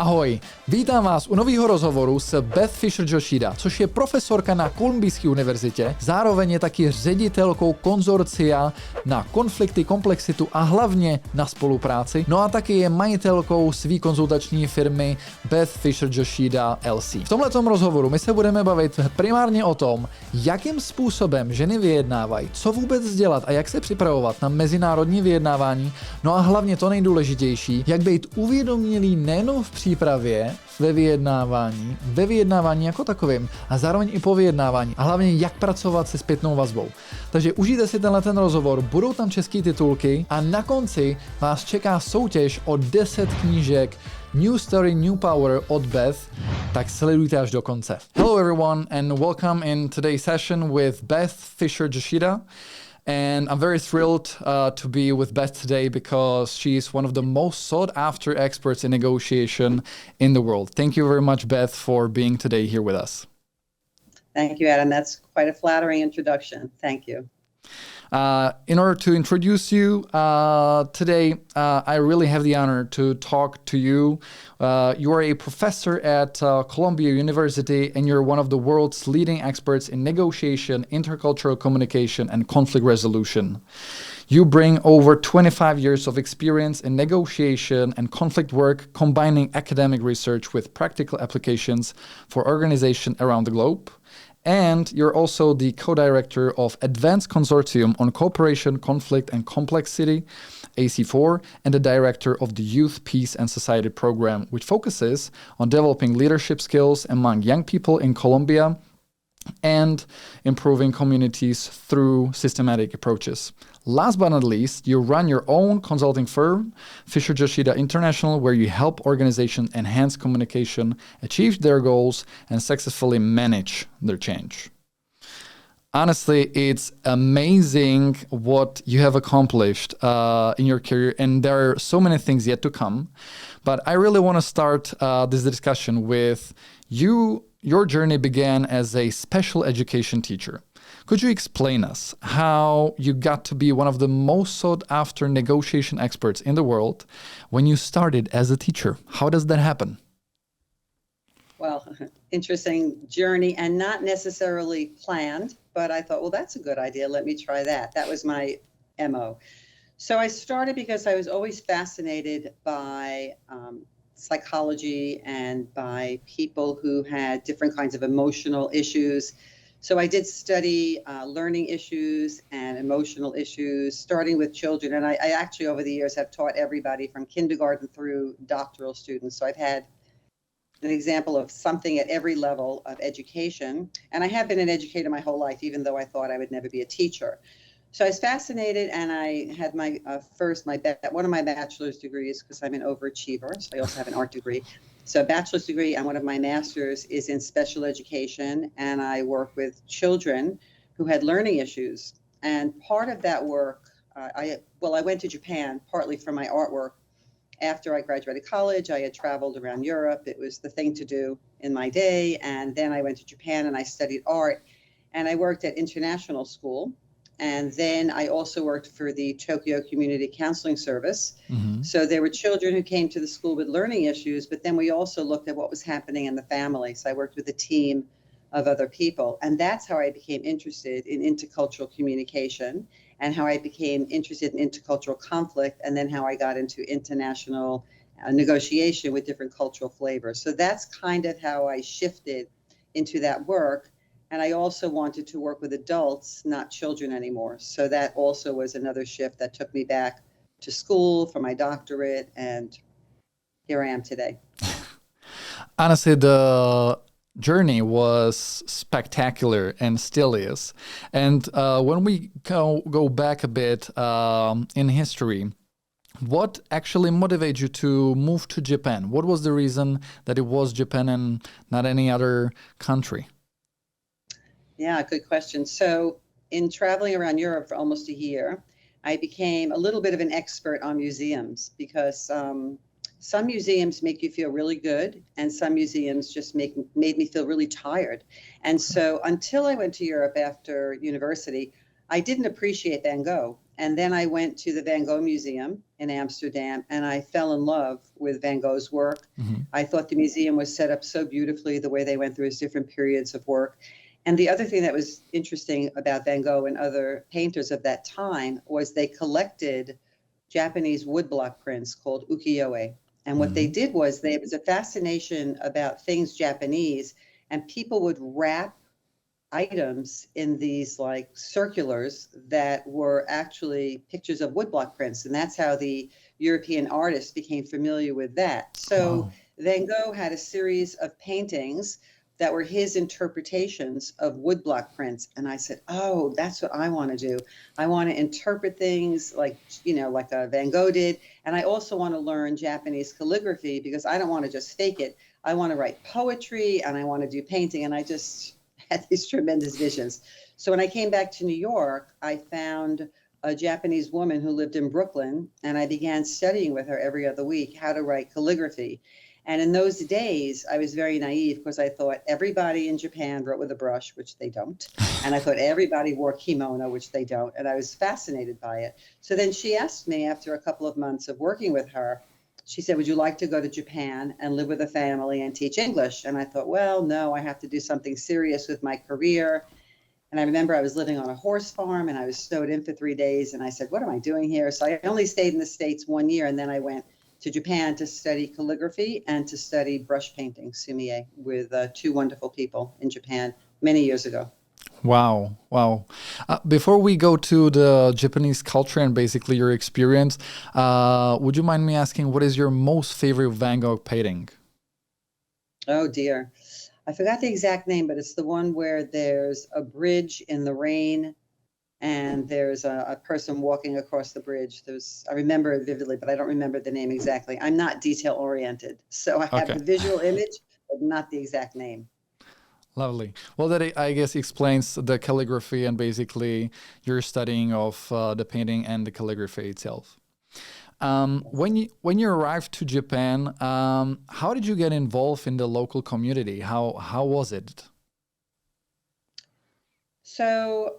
Ahoj, vítám vás u nového rozhovoru s Beth Fisher-Yoshida, což je profesorka na Kolumbijské univerzitě, zároveň je taky ředitelkou konzorcia na konflikty, komplexitu a hlavně na spolupráci, no a taky je majitelkou své konzultační firmy Beth Fisher-Yoshida LC. V tomhletom rozhovoru my se budeme bavit primárně o tom, jakým způsobem ženy vyjednávají, co vůbec dělat a jak se připravovat na mezinárodní vyjednávání, no a hlavně to nejdůležitější, jak být uvědomělý nejenom v přípravě, ve vyjednávání jako takovým a zároveň i po vyjednávání a hlavně jak pracovat se zpětnou vazbou. Takže užijte si ten rozhovor, budou tam české titulky a na konci vás čeká soutěž o 10 knížek New Story, New Power od Beth, tak sledujte až do konce. Hello everyone and welcome in today's session with Beth Fisher-Yoshida. And I'm very thrilled to be with Beth today because she's one of the most sought after experts in negotiation in the world. Thank you very much, Beth, for being today here with us. Thank you, Adam. That's quite a flattering introduction. Thank you. In order to introduce you today, I really have the honor to talk to you. You are a professor at Columbia University, and you're one of the world's leading experts in negotiation, intercultural communication, and conflict resolution. You bring over 25 years of experience in negotiation and conflict work, combining academic research with practical applications for organizations around the globe. And you're also the co-director of Advanced Consortium on Cooperation, Conflict and Complexity, AC4, and the director of the Youth, Peace and Society program, which focuses on developing leadership skills among young people in Colombia and improving communities through systematic approaches. Last but not least, you run your own consulting firm, Fisher-Yoshida International, where you help organizations enhance communication, achieve their goals, and successfully manage their change. Honestly, it's amazing what you have accomplished in your career, and there are so many things yet to come. But I really want to start this discussion with you. Your journey began as a special education teacher. Could you explain us how you got to be one of the most sought after negotiation experts in the world when you started as a teacher? How does that happen? Well, interesting journey and not necessarily planned, but I thought, well, that's a good idea. Let me try that. That was my MO. So I started because I was always fascinated by psychology and by people who had different kinds of emotional issues. So I did study learning issues and emotional issues, starting with children. And I actually, over the years, have taught everybody from kindergarten through doctoral students. So I've had an example of something at every level of education. And I have been an educator my whole life, even though I thought I would never be a teacher. So I was fascinated, and I had my one of my bachelor's degrees, because I'm an overachiever, so I also have an art degree. So a bachelor's degree, and one of my master's is in special education, and I work with children who had learning issues. And part of that work, I went to Japan partly for my artwork. After I graduated college, I had traveled around Europe. It was the thing to do in my day. And then I went to Japan and I studied art, and I worked at international school. And then I also worked for the Tokyo Community Counseling Service. Mm-hmm. So there were children who came to the school with learning issues, but then we also looked at what was happening in the family. So I worked with a team of other people. And that's how I became interested in intercultural communication, and how I became interested in intercultural conflict, and then how I got into international negotiation with different cultural flavors. So that's kind of how I shifted into that work. And I also wanted to work with adults, not children anymore. So that also was another shift that took me back to school for my doctorate, and here I am today. Honestly, the journey was spectacular and still is. And when we go back a bit in history, what actually motivated you to move to Japan? What was the reason that it was Japan and not any other country? Yeah, good question. So in traveling around Europe for almost a year, I became a little bit of an expert on museums, because some museums make you feel really good, and some museums just made me feel really tired. And so until I went to Europe after university, I didn't appreciate Van Gogh. And then I went to the Van Gogh Museum in Amsterdam, and I fell in love with Van Gogh's work. I thought the museum was set up so beautifully, the way they went through his different periods of work. And the other thing that was interesting about Van Gogh and other painters of that time was they collected Japanese woodblock prints called ukiyo-e. And what they did was there was a fascination about things Japanese, and people would wrap items in these like circulars that were actually pictures of woodblock prints. And that's how the European artists became familiar with that. So Van Gogh had a series of paintings that were his interpretations of woodblock prints. And I said, oh, that's what I want to do. I want to interpret things like, like Van Gogh did. And I also want to learn Japanese calligraphy because I don't want to just fake it. I want to write poetry and I want to do painting. And I just had these tremendous visions. So when I came back to New York, I found a Japanese woman who lived in Brooklyn, and I began studying with her every other week how to write calligraphy. And in those days, I was very naive because I thought everybody in Japan wrote with a brush, which they don't. And I thought everybody wore kimono, which they don't. And I was fascinated by it. So then she asked me after a couple of months of working with her, she said, would you like to go to Japan and live with a family and teach English? And I thought, well, no, I have to do something serious with my career. And I remember I was living on a horse farm and I was snowed in for 3 days. And I said, what am I doing here? So I only stayed in the States 1 year. And then I went to Japan to study calligraphy and to study brush painting, sumie, with 2 wonderful people in Japan many years ago. Wow. Before we go to the Japanese culture and basically your experience, would you mind me asking, what is your most favorite Van Gogh painting? Oh, dear. I forgot the exact name, but it's the one where there's a bridge in the rain and there's a person walking across the bridge. I remember it vividly, but I don't remember the name exactly. I'm not detail oriented. So I have the visual image, but not the exact name. Lovely. Well, that I guess explains the calligraphy and basically your studying of the painting and the calligraphy itself. When you arrived to Japan, how did you get involved in the local community? How was it? So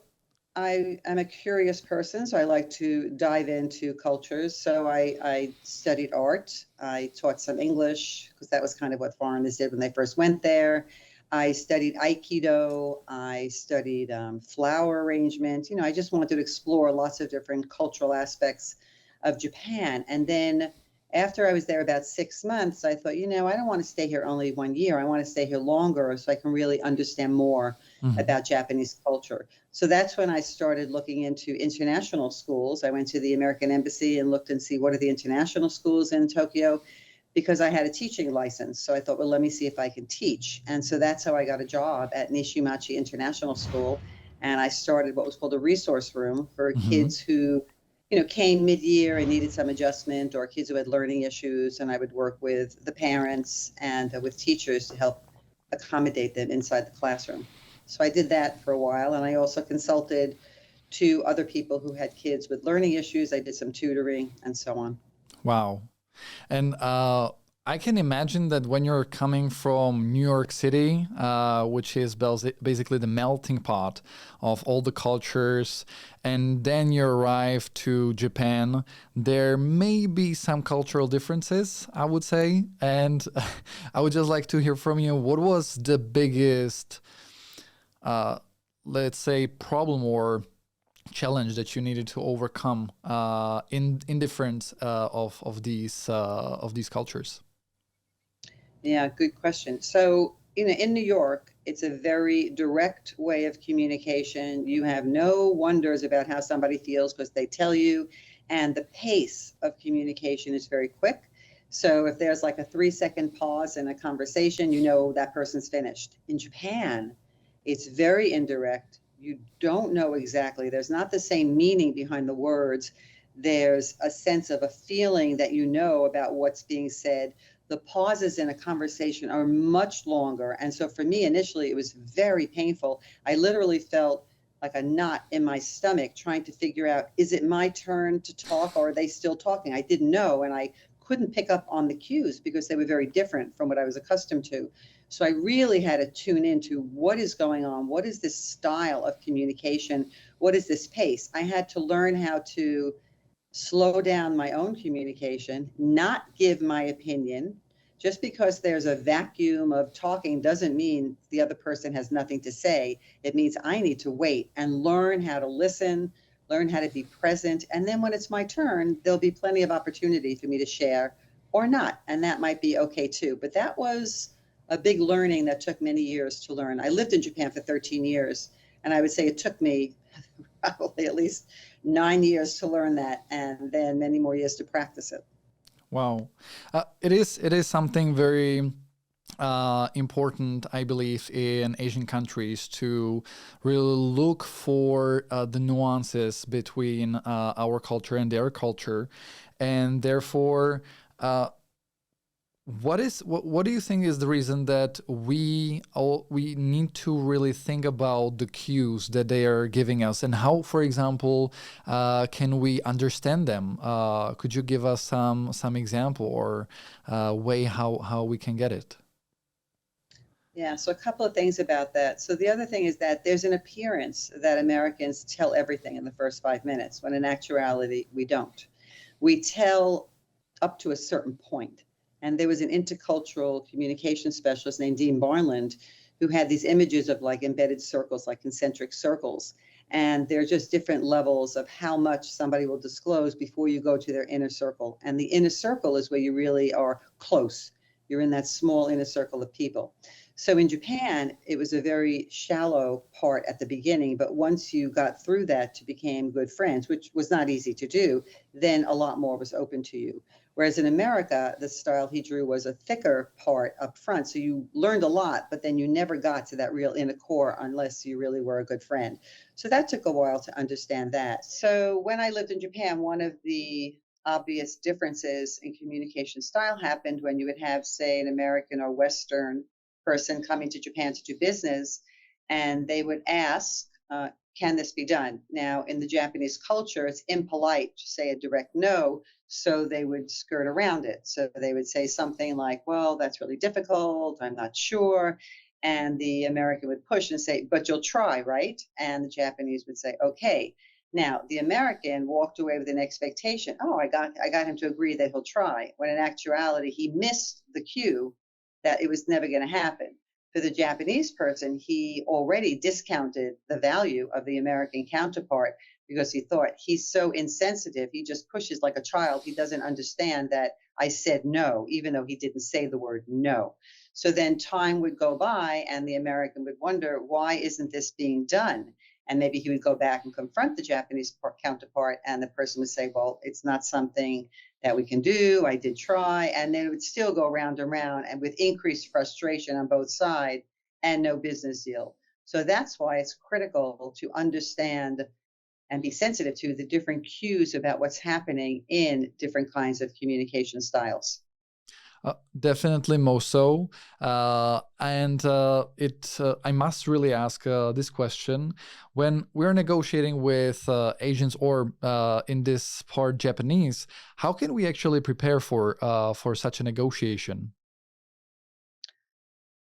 I am a curious person, so I like to dive into cultures. So I studied art. I taught some English because that was kind of what foreigners did when they first went there. I studied Aikido. I studied flower arrangement. I just wanted to explore lots of different cultural aspects of Japan. And then after I was there about 6 months, I thought, I don't want to stay here only 1 year. I want to stay here longer so I can really understand more about Japanese culture. So that's when I started looking into international schools. I went to the American Embassy and looked and see what are the international schools in Tokyo, because I had a teaching license. So I thought, well, let me see if I can teach. And so that's how I got a job at Nishimachi International School. And I started what was called a resource room for kids who, came mid-year and needed some adjustment, or kids who had learning issues. And I would work with the parents and with teachers to help accommodate them inside the classroom. So I did that for a while. And I also consulted to other people who had kids with learning issues. I did some tutoring and so on. Wow. And I can imagine that when you're coming from New York City, which is basically the melting pot of all the cultures, and then you arrive to Japan, there may be some cultural differences, I would say. And I would just like to hear from you, what was the biggest, let's say, problem or challenge that you needed to overcome in difference of these cultures? Yeah, good question. So, in New York, it's a very direct way of communication. You have no wonders about how somebody feels because they tell you, and the pace of communication is very quick. So if there's like a 3-second pause in a conversation, that person's finished. In Japan, it's very indirect. You don't know exactly. There's not the same meaning behind the words. There's a sense of a feeling that about what's being said. The pauses in a conversation are much longer. And so for me, initially, it was very painful. I literally felt like a knot in my stomach trying to figure out, is it my turn to talk or are they still talking? I didn't know. And I couldn't pick up on the cues because they were very different from what I was accustomed to. So I really had to tune into what is going on. What is this style of communication? What is this pace? I had to learn how to slow down my own communication, not give my opinion. Just because there's a vacuum of talking doesn't mean the other person has nothing to say. It means I need to wait and learn how to listen, learn how to be present. And then when it's my turn, there'll be plenty of opportunity for me to share or not. And that might be okay too. But that was a big learning that took many years to learn. I lived in Japan for 13 years, and I would say it took me probably at least 9 years to learn that, and then many more years to practice it. Wow. It is something very important, I believe, in Asian countries to really look for the nuances between our culture and their culture. And therefore, what do you think is the reason that we need to really think about the cues that they are giving us, and how, for example, can we understand them? Could you give us some example or way how we can get it? Yeah, so a couple of things about that. So the other thing is that there's an appearance that Americans tell everything in the first 5 minutes, when in actuality, we don't. We tell up to a certain point. And there was an intercultural communication specialist named Dean Barnland who had these images of like embedded circles, like concentric circles. And they're just different levels of how much somebody will disclose before you go to their inner circle. And the inner circle is where you really are close. You're in that small inner circle of people. So in Japan, it was a very shallow part at the beginning, but once you got through that to become good friends, which was not easy to do, then a lot more was open to you. Whereas in America, the style he drew was a thicker part up front. So you learned a lot, but then you never got to that real inner core unless you really were a good friend. So that took a while to understand that. So when I lived in Japan, one of the obvious differences in communication style happened when you would have, say, an American or Western person coming to Japan to do business, and they would ask, can this be done? Now, in the Japanese culture, it's impolite to say a direct no, so they would skirt around it. So they would say something like, well, that's really difficult, I'm not sure. And the American would push and say, but you'll try, right? And the Japanese would say, okay. Now, the American walked away with an expectation, oh, I got him to agree that he'll try, when in actuality, he missed the cue that it was never going to happen. For the Japanese person, he already discounted the value of the American counterpart because he thought he's so insensitive. He just pushes like a child. He doesn't understand that I said no, even though he didn't say the word no. So then time would go by and the American would wonder, why isn't this being done? And maybe he would go back and confront the Japanese counterpart, and the person would say, well, it's not something that we can do. I did try. And then it would still go round and round, and with increased frustration on both sides and no business deal. So that's why it's critical to understand and be sensitive to the different cues about what's happening in different kinds of communication styles. Definitely more so. I must really ask this question. When we're negotiating with Asians or in this part Japanese, how can we actually prepare for such a negotiation?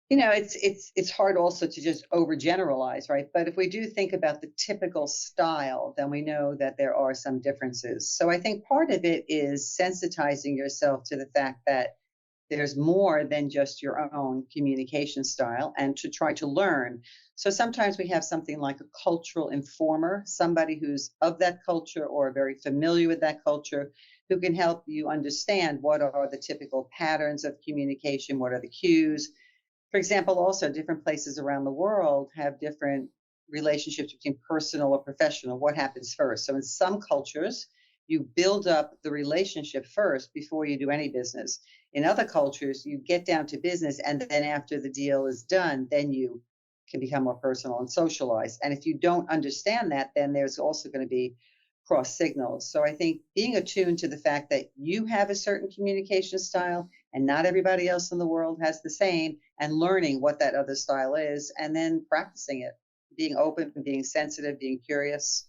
You know, it's hard also to just overgeneralize, right? But if we do think about the typical style, then we know that there are some differences. So I think part of it is sensitizing yourself to the fact that there's more than just your own communication style, and to try to learn. So sometimes we have something like a cultural informer, somebody who's of that culture or very familiar with that culture, who can help you understand what are the typical patterns of communication, what are the cues. For example, also different places around the world have different relationships between personal or professional. What happens first? So in some cultures, you build up the relationship first before you do any business. In other cultures, you get down to business, and then after the deal is done, then you can become more personal and socialize. And if you don't understand that, then there's also going to be cross signals. So I think being attuned to the fact that you have a certain communication style and not everybody else in the world has the same, and learning what that other style is, and then practicing it, being open, being sensitive, being curious.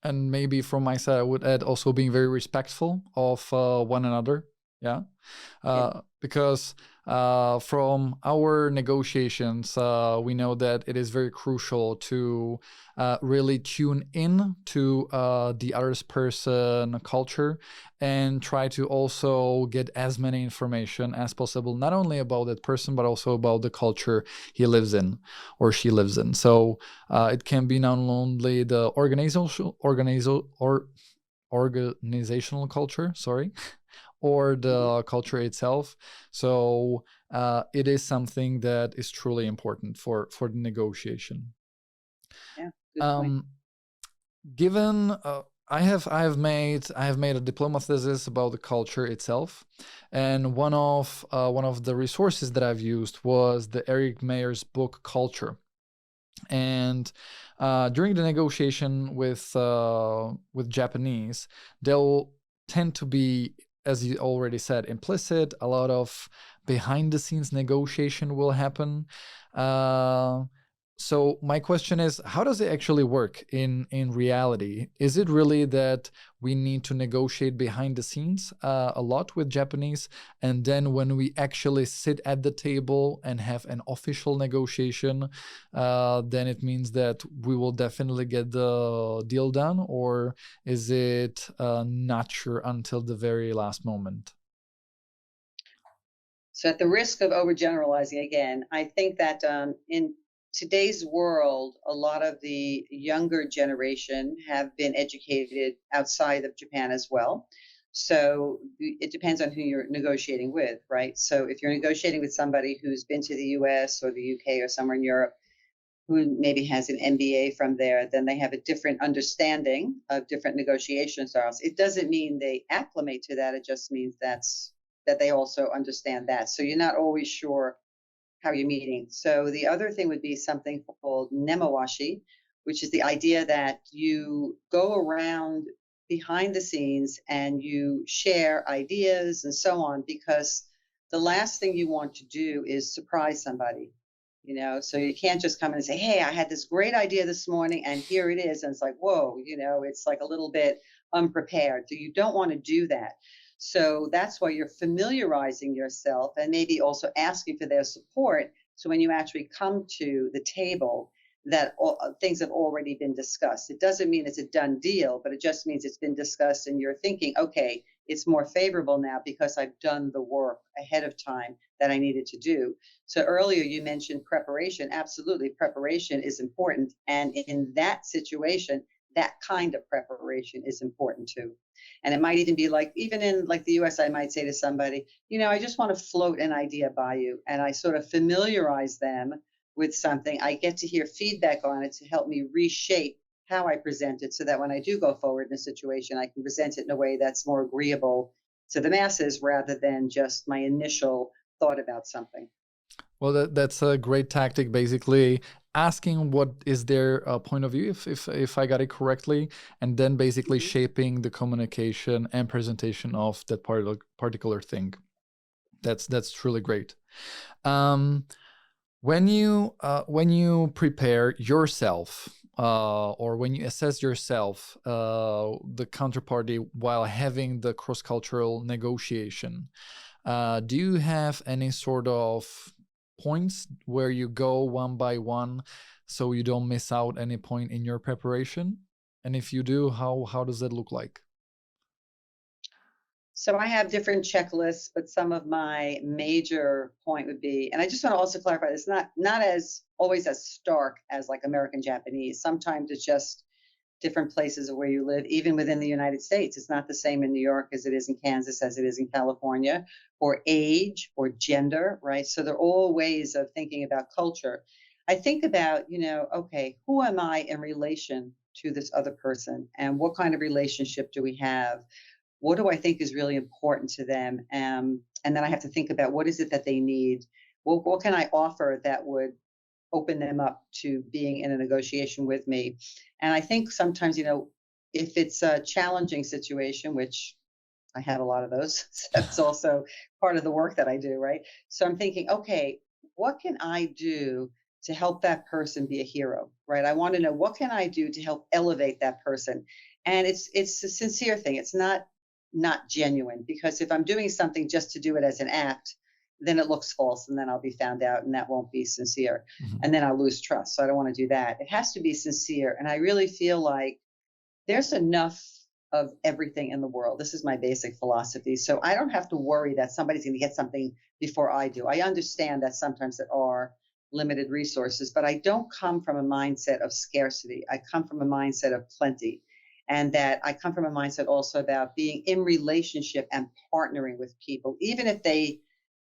And maybe from my side, I would add also being very respectful of one another. Yeah. Yeah. Because from our negotiations, we know that it is very crucial to really tune in to the other person culture and try to also get as many information as possible, not only about that person, but also about the culture he lives in or she lives in. So it can be not only the organizational culture, sorry, or the culture itself. So it is something that is truly important for the negotiation. Yeah, good point. Given I have made a diploma thesis about the culture itself, and one of the resources that I've used was the Eric Mayer's book Culture. And during the negotiation with Japanese, they'll tend to be, as you already said, implicit. A lot of behind the scenes negotiation will happen. So my question is, how does it actually work in reality? Is it really that we need to negotiate behind the scenes a lot with Japanese, and then when we actually sit at the table and have an official negotiation, then it means that we will definitely get the deal done? Or is it not sure until the very last moment? So at the risk of overgeneralizing again, I think that in today's world, a lot of the younger generation have been educated outside of Japan as well. So it depends on who you're negotiating with, right? So if you're negotiating with somebody who's been to the US or the UK or somewhere in Europe, who maybe has an MBA from there, then they have a different understanding of different negotiation styles. It doesn't mean they acclimate to that. It just means that they also understand that. So you're not always sure how you're meeting. So the other thing would be something called nemawashi, which is the idea that you go around behind the scenes and you share ideas and so on, because the last thing you want to do is surprise somebody. So you can't just come in and say, hey, I had this great idea this morning and here it is. And it's like, whoa, it's like a little bit unprepared. So you don't want to do that. So that's why you're familiarizing yourself and maybe also asking for their support. So when you actually come to the table, that things have already been discussed. It doesn't mean it's a done deal, but it just means it's been discussed and you're thinking, okay, it's more favorable now because I've done the work ahead of time that I needed to do. So earlier you mentioned preparation. Absolutely, preparation is important. And in that situation, that kind of preparation is important too. And it might even be like, even in like the US, I might say to somebody, I just want to float an idea by you. And I sort of familiarize them with something. I get to hear feedback on it to help me reshape how I present it so that when I do go forward in a situation, I can present it in a way that's more agreeable to the masses rather than just my initial thought about something. Well, that's a great tactic, basically asking what is their point of view, if I got it correctly, and then basically shaping the communication and presentation of that particular thing. That's truly great. When you prepare yourself, or when you assess yourself, the counterparty, while having the cross-cultural negotiation, do you have any sort of points where you go one by one so you don't miss out any point in your preparation? And if you do, how does that look like? So I have different checklists, but some of my major point would be, and I just want to also clarify this, not as always as stark as like American Japanese. Sometimes it's just different places of where you live, even within the United States. It's not the same in New York as it is in Kansas, as it is in California, or age or gender, right? So they're all ways of thinking about culture. I think about, okay, who am I in relation to this other person? And what kind of relationship do we have? What do I think is really important to them? And then I have to think about what is it that they need? What can I offer that would open them up to being in a negotiation with me? And I think sometimes, if it's a challenging situation, which I have a lot of those, that's also part of the work that I do, right? So I'm thinking, okay, what can I do to help that person be a hero, right? I want to know, what can I do to help elevate that person? And it's a sincere thing. It's not not genuine, because if I'm doing something just to do it as an act, then it looks false, and then I'll be found out, and that won't be sincere. And then I'll lose trust. So I don't want to do that. It has to be sincere. And I really feel like there's enough of everything in the world. This is my basic philosophy. So I don't have to worry that somebody's going to get something before I do. I understand that sometimes there are limited resources, but I don't come from a mindset of scarcity. I come from a mindset of plenty. And that I come from a mindset also about being in relationship and partnering with people, even if they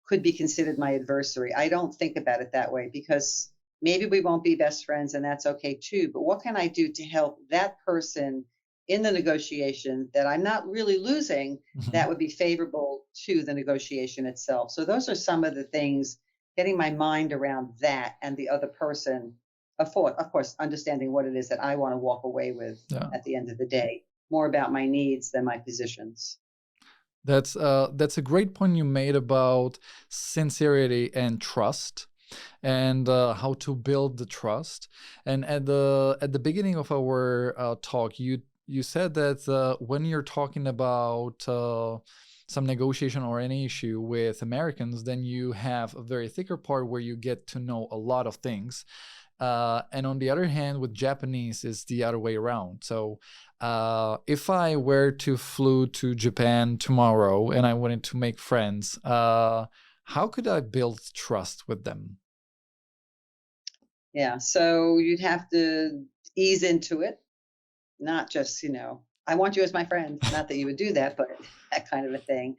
could be considered my adversary. I don't think about it that way, because maybe we won't be best friends, and that's okay too. But what can I do to help that person in the negotiation that I'm not really losing, that would be favorable to the negotiation itself? So those are some of the things, getting my mind around that and the other person. Of course, understanding what it is that I want to walk away with at the end of the day, more about my needs than my positions. That's a great point you made about sincerity and trust, and how to build the trust. And at the beginning of our talk, you said that when you're talking about some negotiation or any issue with Americans, then you have a very thicker part where you get to know a lot of things. And on the other hand, with Japanese, it's the other way around. So if I were to flew to Japan tomorrow and I wanted to make friends, how could I build trust with them? Yeah, so you'd have to ease into it, not just, I want you as my friend. Not that you would do that, but that kind of a thing.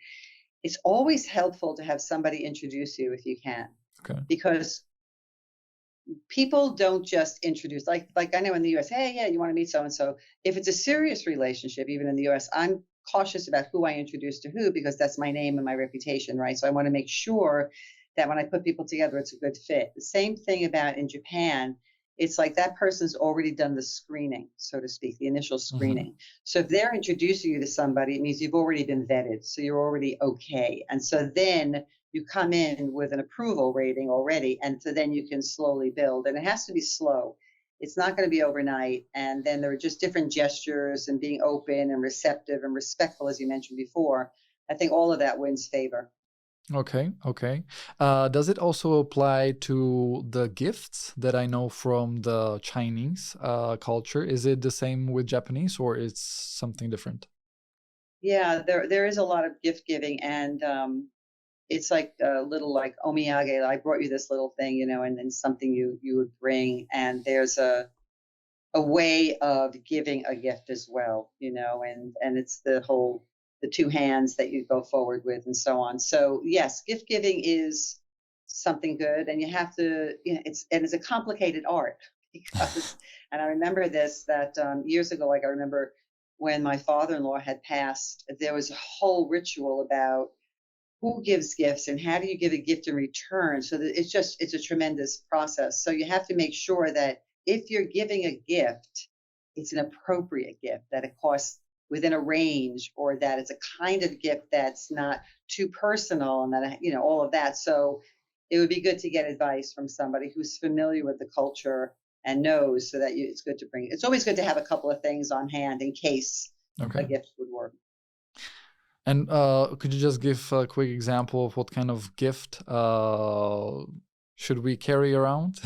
It's always helpful to have somebody introduce you if you can. Okay. Because people don't just introduce, like I know in the US, hey, yeah, you want to meet so-and-so. If it's a serious relationship, even in the US, I'm cautious about who I introduce to who, because that's my name and my reputation, right? So I want to make sure that when I put people together, it's a good fit. The same thing about in Japan, it's like that person's already done the screening, so to speak, the initial screening. So if they're introducing you to somebody, it means you've already been vetted. So you're already okay. And so then you come in with an approval rating already, and so then you can slowly build. And it has to be slow. It's not going to be overnight. And then there are just different gestures and being open and receptive and respectful, as you mentioned before. I think all of that wins favor. Okay. Does it also apply to the gifts that I know from the Chinese culture? Is it the same with Japanese, or it's something different? Yeah, there is a lot of gift giving, and it's like a little like omiyage. I brought you this little thing, and then something you would bring. And there's a way of giving a gift as well, and it's the two hands that you go forward with and so on. So yes, gift giving is something good, and you have to, it's a complicated art because, and I remember this, that years ago, like I remember when my father-in-law had passed, there was a whole ritual about who gives gifts and how do you give a gift in return. So that it's a tremendous process. So you have to make sure that if you're giving a gift, it's an appropriate gift, that it costs within a range, or that it's a kind of gift that's not too personal, and that, all of that. So it would be good to get advice from somebody who's familiar with the culture and knows, so that it's good to bring. It's always good to have a couple of things on hand in case a gift would work. And could you just give a quick example of what kind of gift should we carry around?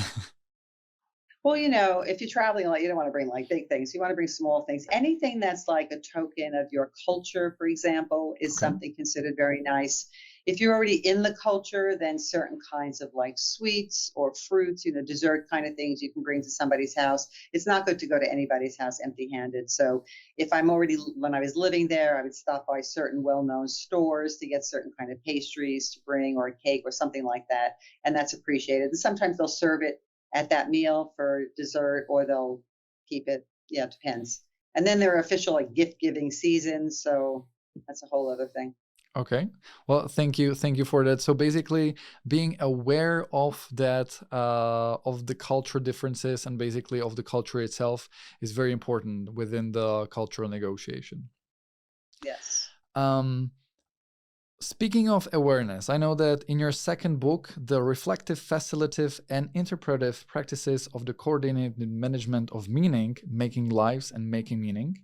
Well, if you're traveling, you don't want to bring like big things. You want to bring small things. Anything that's like a token of your culture, for example, is something considered very nice. If you're already in the culture, then certain kinds of like sweets or fruits, dessert kind of things you can bring to somebody's house. It's not good to go to anybody's house empty-handed. So when I was living there, I would stop by certain well-known stores to get certain kind of pastries to bring, or a cake or something like that. And that's appreciated. And sometimes they'll serve it at that meal for dessert, or they'll keep it. Yeah, it depends. And then there are official like gift giving seasons. So that's a whole other thing. Okay. Well, thank you for that. So basically, being aware of that, of the culture differences, and basically of the culture itself, is very important within the cultural negotiation. Yes. Speaking of awareness, I know that in your second book, The Reflective, Facilitative, and Interpretive Practices of the Coordinated Management of Meaning, Making Lives and Making Meaning,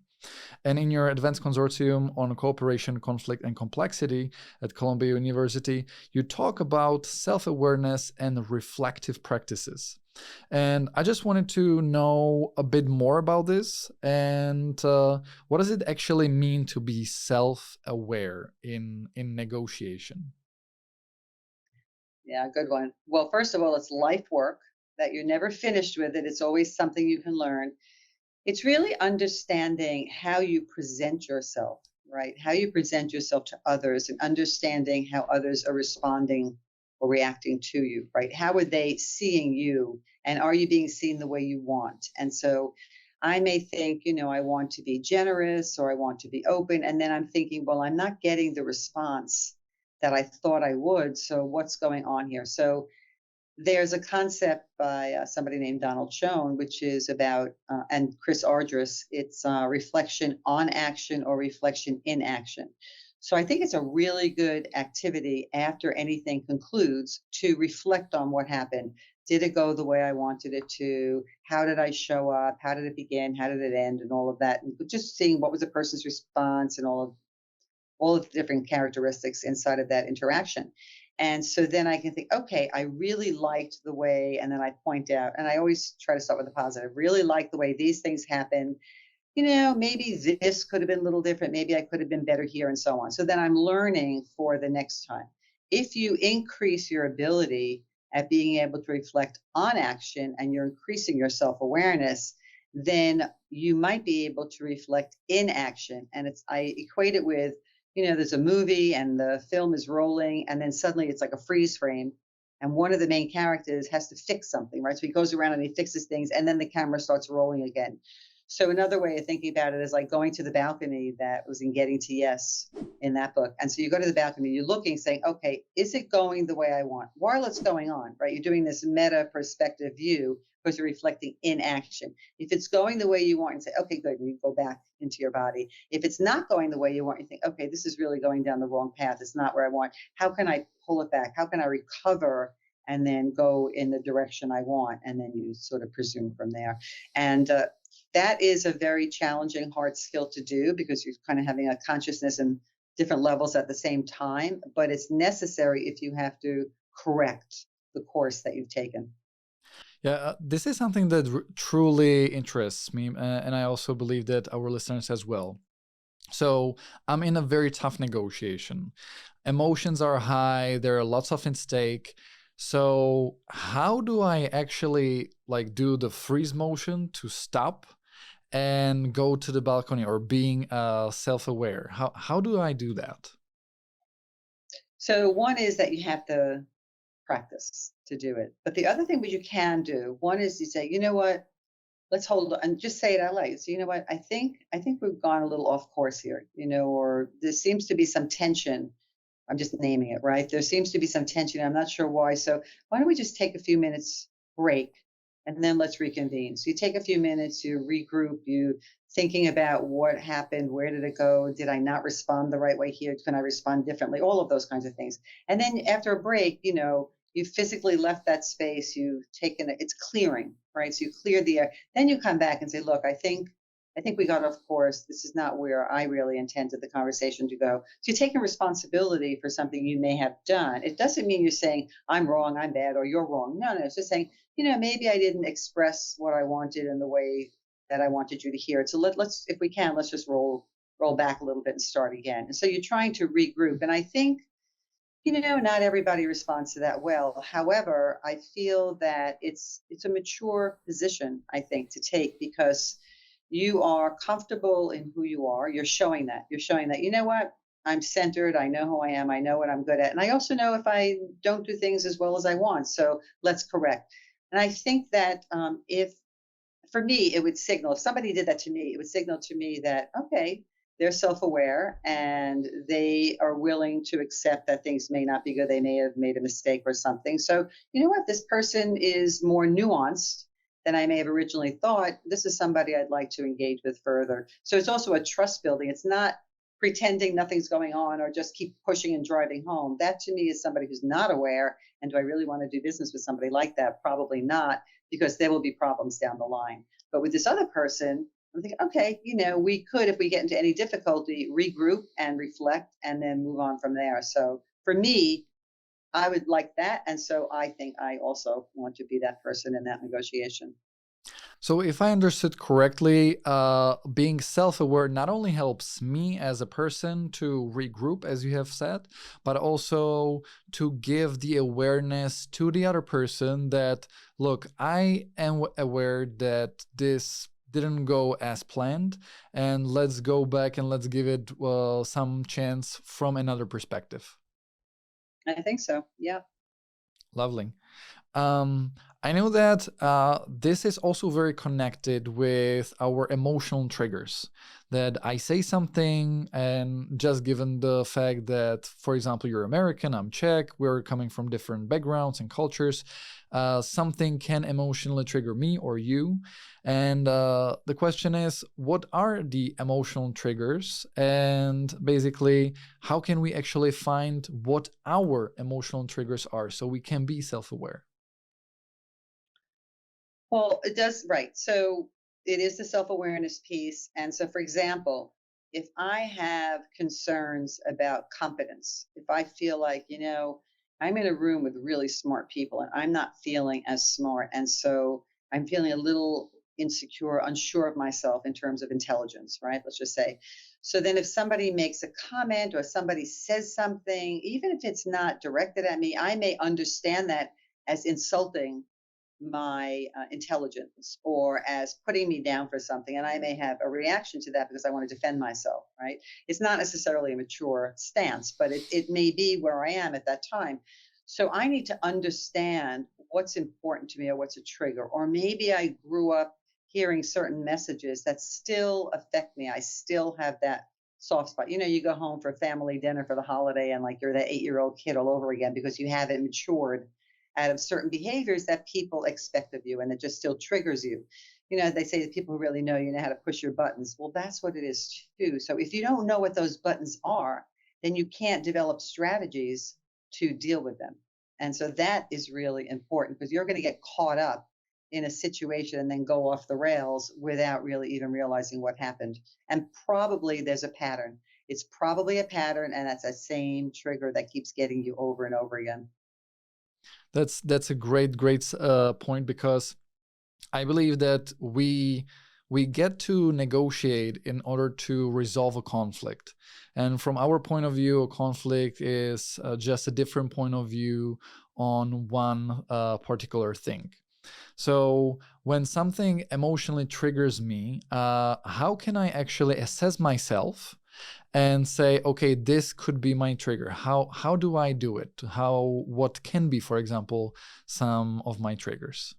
And in your Advanced Consortium on Cooperation, Conflict, and Complexity at Columbia University, you talk about self-awareness and reflective practices. And I just wanted to know a bit more about this and what does it actually mean to be self-aware in negotiation? Yeah, good one. Well, first of all, it's life work that you're never finished with it. It's always something you can learn. It's really understanding how you present yourself, right? How you present yourself to others and understanding how others are responding or reacting to you, right? How are they seeing you? And are you being seen the way you want? And so I may think, I want to be generous or I want to be open. And then I'm thinking, well, I'm not getting the response that I thought I would. So what's going on here? So there's a concept by somebody named Donald Schoen, which is about, and Chris Ardress, it's reflection on action or reflection in action. So I think it's a really good activity after anything concludes to reflect on what happened. Did it go the way I wanted it to? How did I show up? How did it begin? How did it end? And all of that. And just seeing what was the person's response and all of the different characteristics inside of that interaction. And so then I can think, okay, I really liked the way, and then I point out, and I always try to start with the positive, really like the way these things happen. Maybe this could have been a little different. Maybe I could have been better here and so on. So then I'm learning for the next time. If you increase your ability at being able to reflect on action and you're increasing your self-awareness, then you might be able to reflect in action. And I equate it with, there's a movie and the film is rolling and then suddenly it's like a freeze frame and one of the main characters has to fix something, right? So he goes around and he fixes things and then the camera starts rolling again. So another way of thinking about it is like going to the balcony that was in Getting to Yes in that book. And so you go to the balcony, you're looking, saying, okay, is it going the way I want? While it's going on, right? You're doing this meta perspective view because you're reflecting in action. If it's going the way you want, you say, okay, good, and you go back into your body. If it's not going the way you want, you think, okay, this is really going down the wrong path. It's not where I want. How can I pull it back? How can I recover and then go in the direction I want? And then you sort of presume from there. And that is a very challenging, hard skill to do because you're kind of having a consciousness and different levels at the same time, but it's necessary if you have to correct the course that you've taken. Yeah, this is something that truly interests me, and I also believe that our listeners as well. So I'm in a very tough negotiation. Emotions are high, there are lots of at stake. So how do I actually do the freeze motion to stop and go to the balcony or being self-aware? How do I do that? So one is that you have to practice to do it. But the other thing that you can do, one is you say, you know what, let's hold on and just say it out loud. So, you know what, I think we've gone a little off course here, or there seems to be some tension. I'm just naming it, right? There seems to be some tension. I'm not sure why. So why don't we just take a few minutes break and then let's reconvene. So you take a few minutes, you regroup, you thinking about what happened, where did it go? Did I not respond the right way here? Can I respond differently? All of those kinds of things. And then after a break, you physically left that space, you've taken it, it's clearing, right? So you clear the air. Then you come back and say, look, I think we got off course. This is not where I really intended the conversation to go. So you're taking responsibility for something you may have done. It doesn't mean you're saying, I'm wrong, I'm bad, or you're wrong. No, it's just saying, maybe I didn't express what I wanted in the way that I wanted you to hear it. So let's, if we can, let's just roll back a little bit and start again. And so you're trying to regroup. And I think, not everybody responds to that well. However, I feel that it's a mature position, I think, to take because you are comfortable in who you are. You're showing that. You know what? I'm centered. I know who I am. I know what I'm good at. And I also know if I don't do things as well as I want. So let's correct. And I think that for me, it would signal, if somebody did that to me, it would signal to me that, okay, they're self-aware and they are willing to accept that things may not be good. They may have made a mistake or something. So, you know what? This person is more nuanced than I may have originally thought. This is somebody I'd like to engage with further. So it's also a trust building. It's not pretending nothing's going on or just keep pushing and driving home. That to me is somebody who's not aware. And do I really want to do business with somebody like that? Probably not, because there will be problems down the line. But with this other person, I'm thinking, okay, we could, if we get into any difficulty, regroup and reflect and then move on from there. So for me, I would like that. And so I think I also want to be that person in that negotiation. So if I understood correctly, being self-aware not only helps me as a person to regroup, as you have said, but also to give the awareness to the other person that, look, I am aware that this didn't go as planned, and let's go back and let's give it some chance from another perspective. I think so. Yeah. Lovely. I know that this is also very connected with our emotional triggers. That I say something, and just given the fact that, for example, you're American, I'm Czech, we're coming from different backgrounds and cultures, something can emotionally trigger me or you. And the question is, what are the emotional triggers? And basically, how can we actually find what our emotional triggers are so we can be self-aware? Well, it does, right. So it is the self-awareness piece. And so, for example, if I have concerns about competence, if I feel like, I'm in a room with really smart people and I'm not feeling as smart. And so I'm feeling a little insecure, unsure of myself in terms of intelligence, right? Let's just say. So then if somebody makes a comment or somebody says something, even if it's not directed at me, I may understand that as insulting my intelligence or as putting me down for something. And I may have a reaction to that because I want to defend myself, right? It's not necessarily a mature stance, but it may be where I am at that time. So I need to understand what's important to me or what's a trigger. Or maybe I grew up hearing certain messages that still affect me. I still have that soft spot. You go home for family dinner for the holiday and like you're that 8-year-old kid all over again because you haven't matured out of certain behaviors that people expect of you, and it just still triggers you. They say that people who really know how to push your buttons. Well, that's what it is too. So if you don't know what those buttons are, then you can't develop strategies to deal with them. And so that is really important because you're going to get caught up in a situation and then go off the rails without really even realizing what happened. And probably there's a pattern. It's probably a pattern, and that's that same trigger that keeps getting you over and over again. That's a great point, because I believe that we get to negotiate in order to resolve a conflict. And from our point of view, a conflict is just a different point of view on one particular thing. So when something emotionally triggers me, how can I actually assess myself and say, okay, this could be my trigger? How do I do it? What can be, for example, some of my triggers?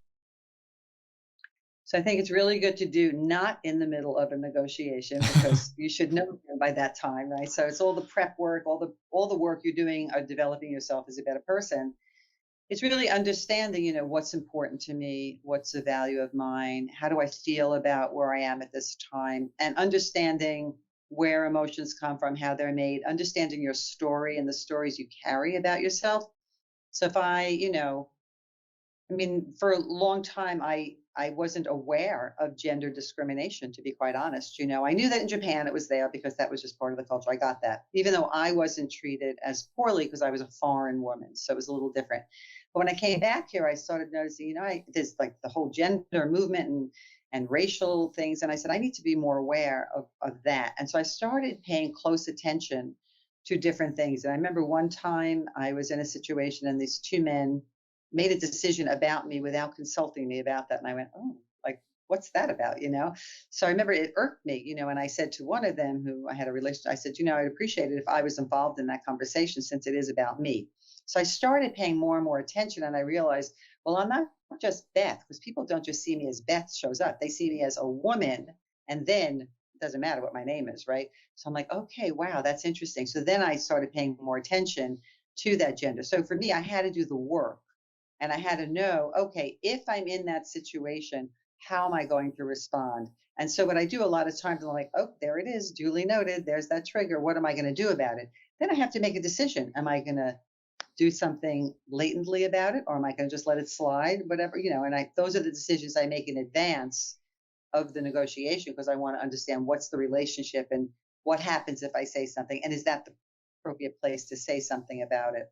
So I think it's really good to do not in the middle of a negotiation, because you should know them by that time, right? So it's all the prep work, all the work you're doing are developing yourself as a better person. It's really understanding, what's important to me, what's the value of mine, how do I feel about where I am at this time, and understanding where emotions come from, how they're made, understanding your story and the stories you carry about yourself. So if for a long time, I wasn't aware of gender discrimination, to be quite honest. I knew that in Japan it was there because that was just part of the culture. I got that, even though I wasn't treated as poorly because I was a foreign woman. So it was a little different. But when I came back here, I started noticing, there's like the whole gender movement and racial things. And I said, I need to be more aware of that. And so I started paying close attention to different things. And I remember one time I was in a situation and these two men made a decision about me without consulting me about that. And I went, oh, like, what's that about, So I remember it irked me, and I said to one of them who I had a relationship, I said, I'd appreciate it if I was involved in that conversation since it is about me. So I started paying more and more attention, and I realized, well, I'm not just Beth, because people don't just see me as Beth shows up. They see me as a woman, and then it doesn't matter what my name is, right? So I'm like, okay, wow, that's interesting. So then I started paying more attention to that gender. So for me, I had to do the work, and I had to know, okay, if I'm in that situation, how am I going to respond? And so what I do a lot of times, I'm like, oh, there it is, duly noted. There's that trigger. What am I going to do about it? Then I have to make a decision. Am I going to do something blatantly about it, or am I going to just let it slide? Whatever, and those are the decisions I make in advance of the negotiation because I want to understand what's the relationship and what happens if I say something, and is that the appropriate place to say something about it.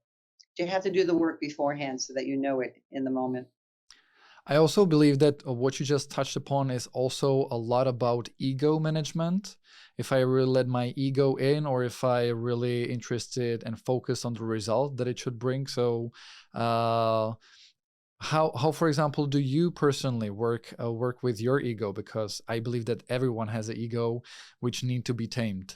You have to do the work beforehand so that you know it in the moment. I also believe that what you just touched upon is also a lot about ego management. If I really let my ego in, or if I really interested and focus on the result that it should bring. So how for example, do you personally work with your ego? Because I believe that everyone has an ego which need to be tamed.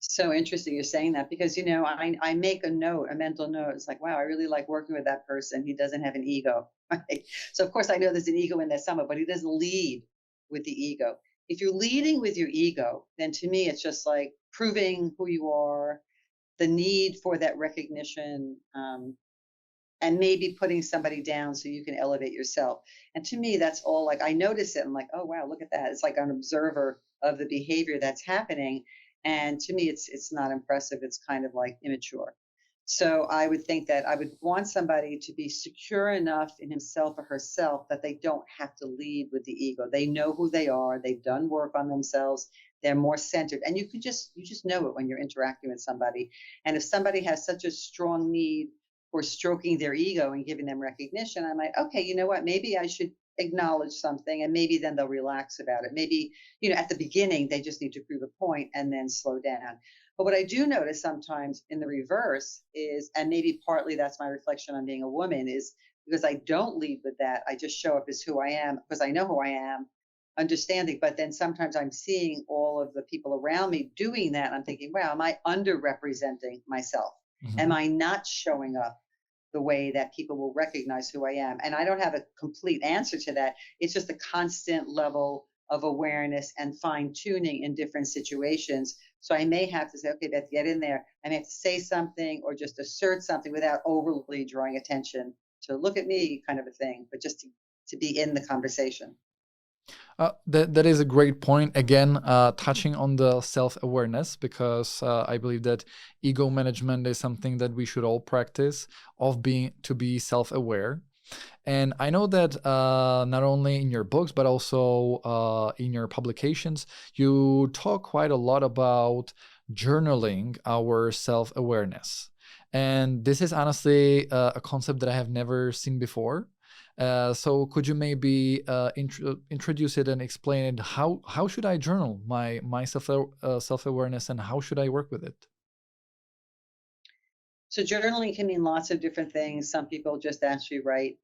So interesting you're saying that, because, I make a mental note. It's like, wow, I really like working with that person. He doesn't have an ego. Right? So of course I know there's an ego in there somewhere, but he doesn't lead with the ego. If you're leading with your ego, then to me, it's just like proving who you are, the need for that recognition, and maybe putting somebody down so you can elevate yourself. And to me, that's all like, I notice it. I'm like, oh, wow, look at that. It's like an observer of the behavior that's happening. And to me, it's not impressive. It's kind of like immature. So I would think that I would want somebody to be secure enough in himself or herself that they don't have to lead with the ego. They know who they are. They've done work on themselves. They're more centered. And you just know it when you're interacting with somebody. And if somebody has such a strong need for stroking their ego and giving them recognition, I'm like, okay, you know what? Maybe I should acknowledge something, and maybe then they'll relax about it. Maybe, at the beginning, they just need to prove a point and then slow down. But what I do notice sometimes in the reverse is, and maybe partly that's my reflection on being a woman, is because I don't lead with that. I just show up as who I am because I know who I am, understanding. But then sometimes I'm seeing all of the people around me doing that. And I'm thinking, wow, am I underrepresenting myself? Mm-hmm. Am I not showing up the way that people will recognize who I am? And I don't have a complete answer to that. It's just a constant level of awareness and fine tuning in different situations. So I may have to say, okay, Beth, get in there. I may have to say something or just assert something without overly drawing attention to look at me kind of a thing, but just to be in the conversation. That is a great point. Again, touching on the self-awareness, because I believe that ego management is something that we should all practice, to be self-aware. And I know that not only in your books, but also in your publications, you talk quite a lot about journaling our self-awareness. And this is honestly a concept that I have never seen before. So could you maybe introduce it and explain it? How should I journal my self-awareness, and how should I work with it? So journaling can mean lots of different things. Some people just actually write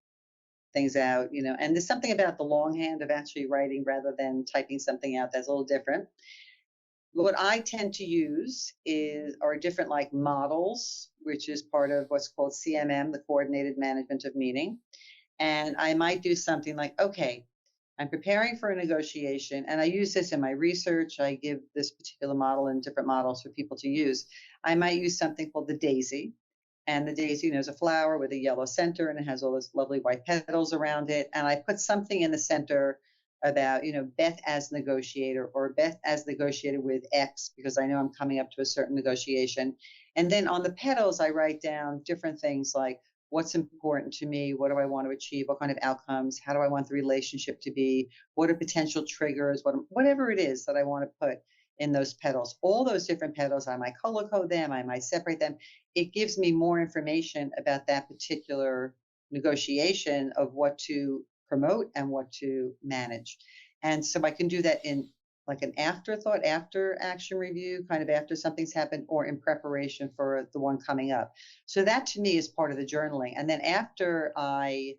things out, and there's something about the longhand of actually writing rather than typing something out that's a little different. What I tend to use are different like models, which is part of what's called CMM, the Coordinated Management of Meaning. And I might do something like, okay, I'm preparing for a negotiation, and I use this in my research. I give this particular model and different models for people to use. I might use something called the daisy. And the daisy, is a flower with a yellow center, and it has all those lovely white petals around it. And I put something in the center about, Beth as negotiator, or Beth as negotiator with X, because I know I'm coming up to a certain negotiation. And then on the petals, I write down different things like, what's important to me? What do I want to achieve? What kind of outcomes? How do I want the relationship to be? What are potential triggers? Whatever it is that I want to put in those petals. All those different petals, I might color code them. I might separate them. It gives me more information about that particular negotiation of what to promote and what to manage. And so I can do that in like an afterthought, after action review, kind of after something's happened, or in preparation for the one coming up. So that to me is part of the journaling. And then after I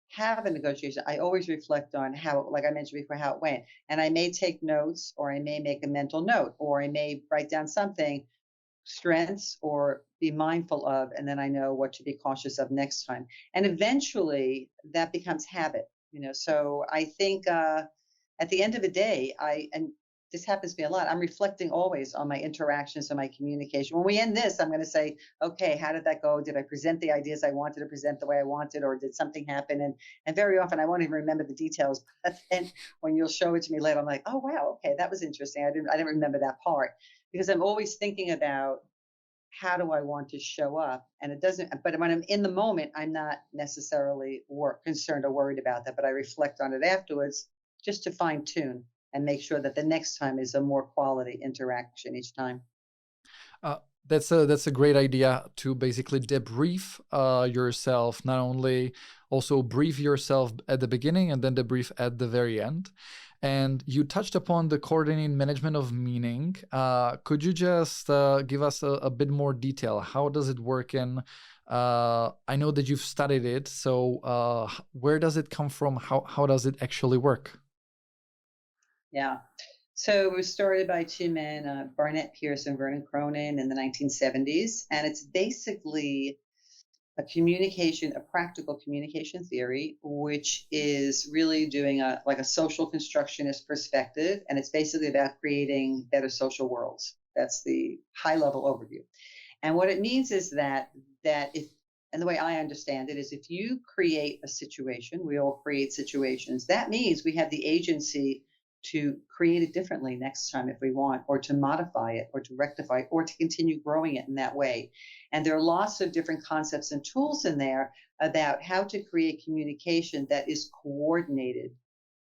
have a negotiation, I always reflect on how, like I mentioned before, how it went. And I may take notes, or I may make a mental note, or I may write down something, strengths, or be mindful of, and then I know what to be cautious of next time. And eventually that becomes habit, So I think at the end of the day, and this happens to me a lot, I'm reflecting always on my interactions and my communication. When we end this, I'm going to say, okay, how did that go? Did I present the ideas I wanted to present the way I wanted, or did something happen? And very often I won't even remember the details, but then when you'll show it to me later, I'm like, oh, wow, okay, that was interesting. I didn't remember that part, because I'm always thinking about how do I want to show up? And it doesn't, but when I'm in the moment, I'm not necessarily concerned or worried about that, but I reflect on it afterwards just to fine tune and make sure that the next time is a more quality interaction each time. That's a great idea to basically debrief yourself, not only also brief yourself at the beginning and then debrief at the very end. And you touched upon the coordinating management of meaning. Could you just give us a bit more detail? How does it work? And I know that you've studied it. So where does it come from? How does it actually work? Yeah. So it was started by two men, Barnett Pearce and Vernon Cronin, in the 1970s. And it's basically a practical communication theory, which is really doing a social constructionist perspective. And it's basically about creating better social worlds. That's the high level overview. And what it means is that and the way I understand it is, if you create a situation, we all create situations, that means we have the agency to create it differently next time if we want, or to modify it, or to rectify it, or to continue growing it in that way. And there are lots of different concepts and tools in there about how to create communication that is coordinated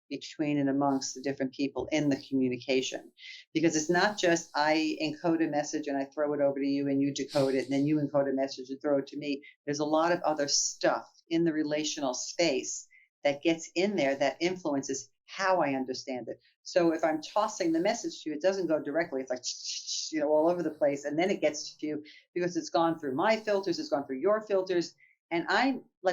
between and amongst the different people in the communication. Because it's not just I encode a message and I throw it over to you and you decode it, and then you encode a message and throw it to me. There's a lot of other stuff in the relational space that gets in there that influences how I understand it. So if I'm tossing the message to you, it doesn't go directly. It's like, all over the place. And then it gets to you because it's gone through my filters, it's gone through your filters. And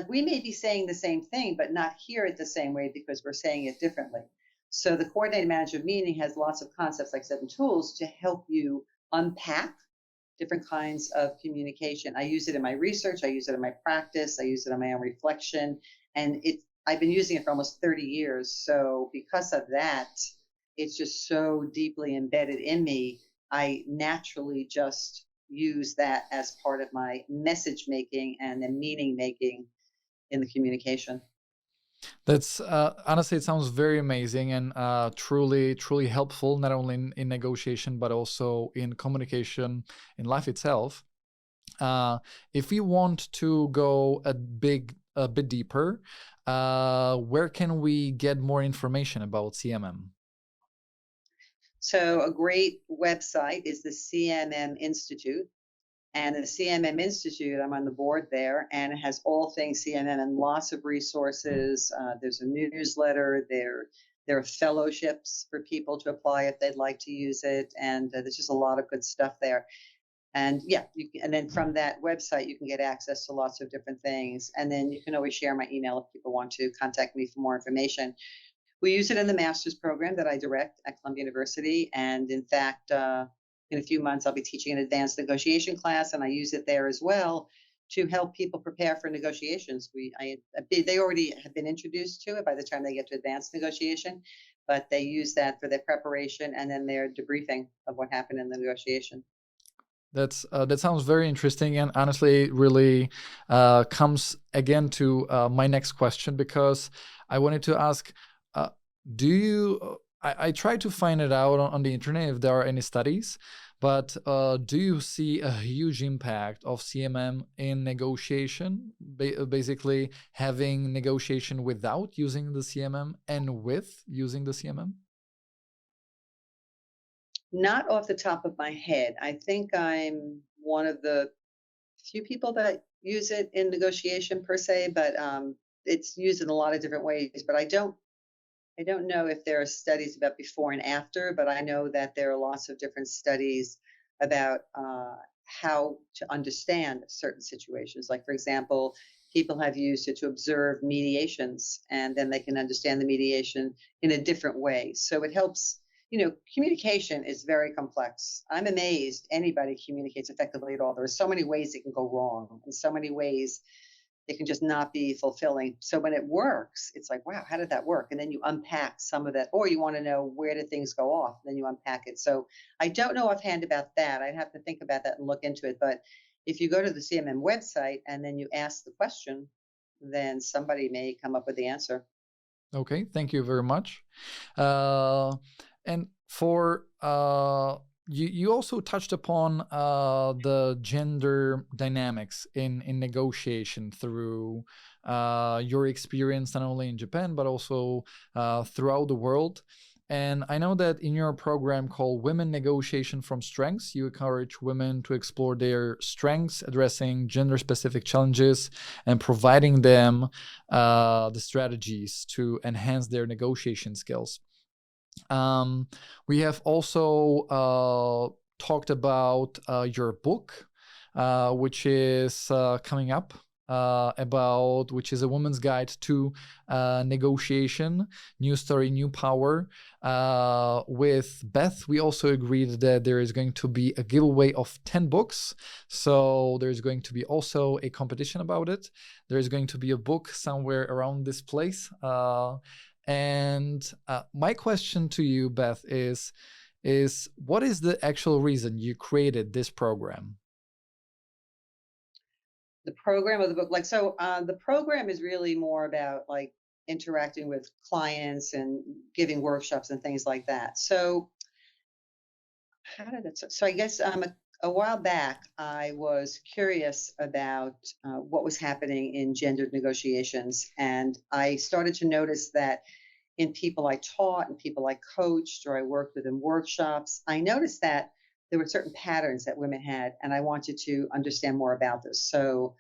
we may be saying the same thing, but not hear it the same way because we're saying it differently. So the coordinated management of meaning has lots of concepts, like 7 tools, to help you unpack different kinds of communication. I use it in my research. I use it in my practice. I use it in my own reflection. And I've been using it for almost 30 years. So because of that, it's just so deeply embedded in me. I naturally just use that as part of my message making and the meaning making in the communication. That's honestly, it sounds very amazing and truly, truly helpful, not only in negotiation, but also in communication in life itself. If we want to go a bit deeper, where can we get more information about CMM? So a great website is the CMM Institute. And the CMM Institute, I'm on the board there, and it has all things CMM and lots of resources. There's a newsletter. There are fellowships for people to apply if they'd like to use it. And there's just a lot of good stuff there. And and then from that website, you can get access to lots of different things. And then you can always share my email if people want to contact me for more information. We use it in the master's program that I direct at Columbia University. And in fact, in a few months, I'll be teaching an advanced negotiation class, and I use it there as well to help people prepare for negotiations. They already have been introduced to it by the time they get to advanced negotiation, but they use that for their preparation and then their debriefing of what happened in the negotiation. That sounds very interesting, and honestly, really comes again to my next question, because I wanted to ask, I tried to find it out on the internet if there are any studies, but do you see a huge impact of CMM in negotiation, basically having negotiation without using the CMM and with using the CMM? Not off the top of my head. I think I'm one of the few people that use it in negotiation per se, but it's used in a lot of different ways. But I don't know if there are studies about before and after, but I know that there are lots of different studies about how to understand certain situations. Like, for example, people have used it to observe mediations, and then they can understand the mediation in a different way. So it helps. Communication is very complex. I'm amazed anybody communicates effectively at all. There are so many ways it can go wrong, and so many ways it can just not be fulfilling. So when it works, it's like, wow, how did that work? And then you unpack some of that, or you want to know, where did things go off? Then you unpack it. So I don't know offhand about that. I'd have to think about that and look into it. But if you go to the CMM website and then you ask the question, then somebody may come up with the answer. Okay, thank you very much. And for you also touched upon the gender dynamics in negotiation through your experience not only in Japan, but also throughout the world. And I know that in your program called Women Negotiation from Strengths, you encourage women to explore their strengths, addressing gender-specific challenges and providing them the strategies to enhance their negotiation skills. We have also talked about your book, which is coming up, which is a woman's guide to negotiation, new story, new power. With Beth, we also agreed that there is going to be a giveaway of 10 books. So there's going to be also a competition about it. There's going to be a book somewhere around this place. And my question to you, Beth, is what is the actual reason you created this program? The program of the book, the program is really more about like interacting with clients and giving workshops and things like that. So how did it start? So I guess a while back, I was curious about what was happening in gendered negotiations. And I started to notice that in people I taught and people I coached or I worked with in workshops, I noticed that there were certain patterns that women had, and I wanted to understand more about this. So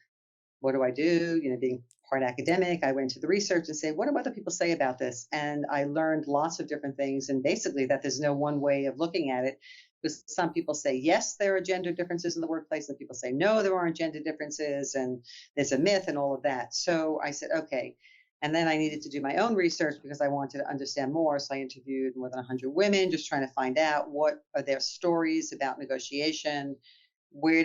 what do I do? Being part academic, I went to the research and say, what do other people say about this? And I learned lots of different things, and basically that there's no one way of looking at it, because some people say, yes, there are gender differences in the workplace, and people say, no, there aren't gender differences, and there's a myth and all of that. So I said, okay. And then I needed to do my own research because I wanted to understand more. So I interviewed more than 100 women, just trying to find out what are their stories about negotiation, where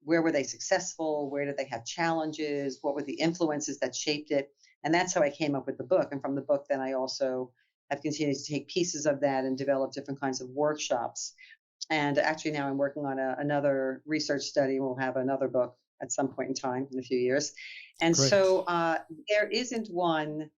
were they successful, where did they have challenges, what were the influences that shaped it. And that's how I came up with the book. And from the book, then I also have continued to take pieces of that and develop different kinds of workshops. And actually now I'm working on another research study. We'll have another book at some point in time in a few years. And Great. So there isn't one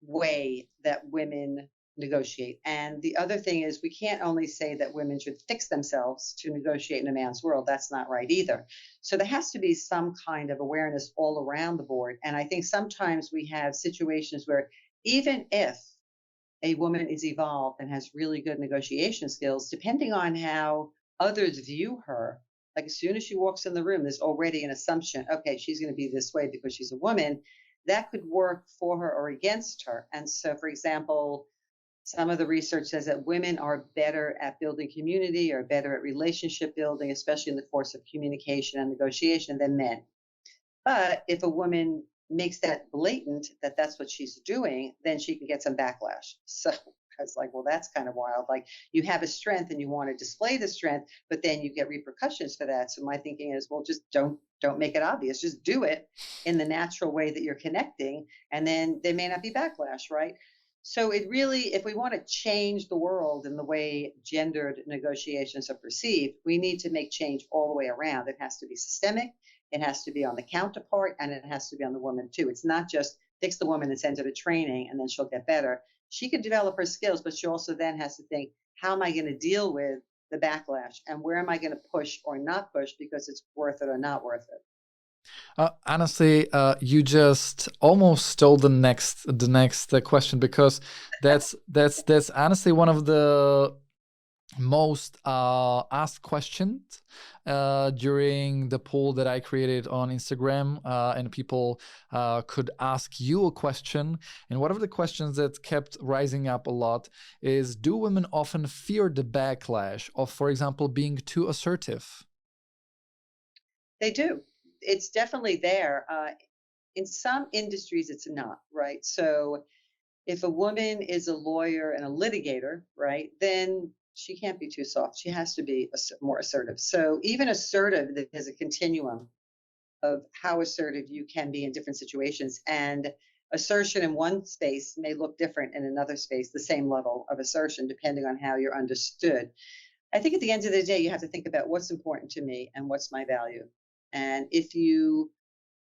way that women negotiate. And the other thing is, we can't only say that women should fix themselves to negotiate in a man's world. That's not right either. So there has to be some kind of awareness all around the board. And I think sometimes we have situations where even if a woman is evolved and has really good negotiation skills, depending on how others view her, like as soon as she walks in the room, there's already an assumption, okay, she's going to be this way because she's a woman. That could work for her or against her. And so, for example, some of the research says that women are better at building community or better at relationship building, especially in the course of communication and negotiation, than men. But if a woman makes that blatant that that's what she's doing, then she can get some backlash. So I was like, well, that's kind of wild. Like, you have a strength and you want to display the strength, but then you get repercussions for that. So my thinking is, well, just don't make it obvious. Just do it in the natural way that you're connecting, and then there may not be backlash, right? So it really, if we want to change the world in the way gendered negotiations are perceived, we need to make change all the way around. It has to be systemic, it has to be on the counterpart, and it has to be on the woman too. It's not just fix the woman and send her to training and then she'll get better. She can develop her skills, but she also then has to think, how am I going to deal with the backlash, and where am I going to push or not push because it's worth it or not worth it? Honestly, you just almost stole the next question, because that's honestly one of the most asked questions during the poll that I created on Instagram, and people could ask you a question. And one of the questions that kept rising up a lot is, do women often fear the backlash of, for example, being too assertive? They do. It's definitely there. In some industries, it's not, right? So if a woman is a lawyer and a litigator, right, then she can't be too soft. She has to be more assertive. So even assertive, there's a continuum of how assertive you can be in different situations. And assertion in one space may look different in another space, the same level of assertion, depending on how you're understood. I think at the end of the day, you have to think about what's important to me and what's my value. And if you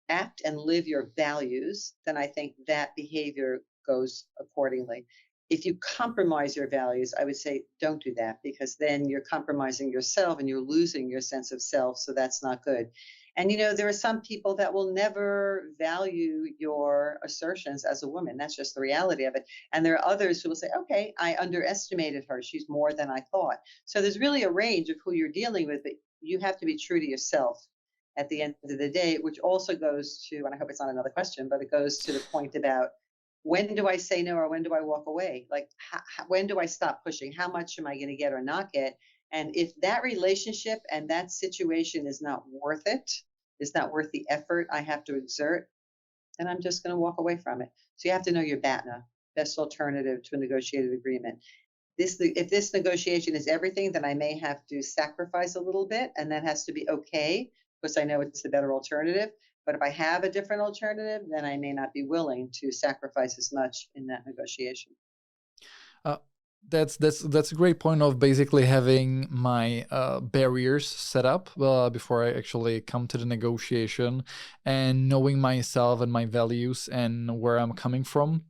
act and live your values, then I think that behavior goes accordingly. If you compromise your values, I would say don't do that, because then you're compromising yourself and you're losing your sense of self. So that's not good. And, there are some people that will never value your assertions as a woman. That's just the reality of it. And there are others who will say, okay, I underestimated her. She's more than I thought. So there's really a range of who you're dealing with, but you have to be true to yourself at the end of the day, which also goes to, and I hope it's not another question, but it goes to the point about when do I say no or when do I walk away? Like, when do I stop pushing? How much am I going to get or not get? And if that relationship and that situation is not worth it, is not worth the effort I have to exert, then I'm just going to walk away from it. So you have to know your BATNA, best alternative to a negotiated agreement. If this negotiation is everything, then I may have to sacrifice a little bit, and that has to be okay because I know it's the better alternative. But if I have a different alternative, then I may not be willing to sacrifice as much in that negotiation. That's a great point of basically having my barriers set up before I actually come to the negotiation, and knowing myself and my values and where I'm coming from.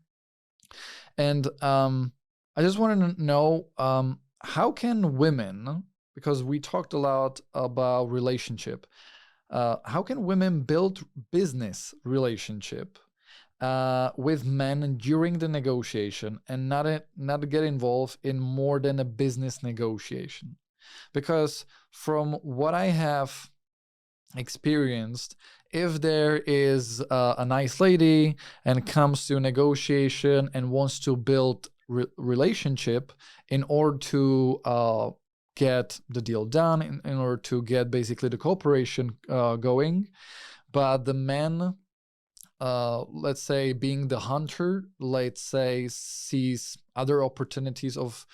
And I just want to know how can women, because we talked a lot about relationship, how can women build business relationship with men during the negotiation and not get involved in more than a business negotiation? Because from what I have experienced, if there is a nice lady and comes to a negotiation and wants to build relationship in order to get the deal done, in order to get basically the cooperation going, but the man, let's say being the hunter, let's say sees other opportunities of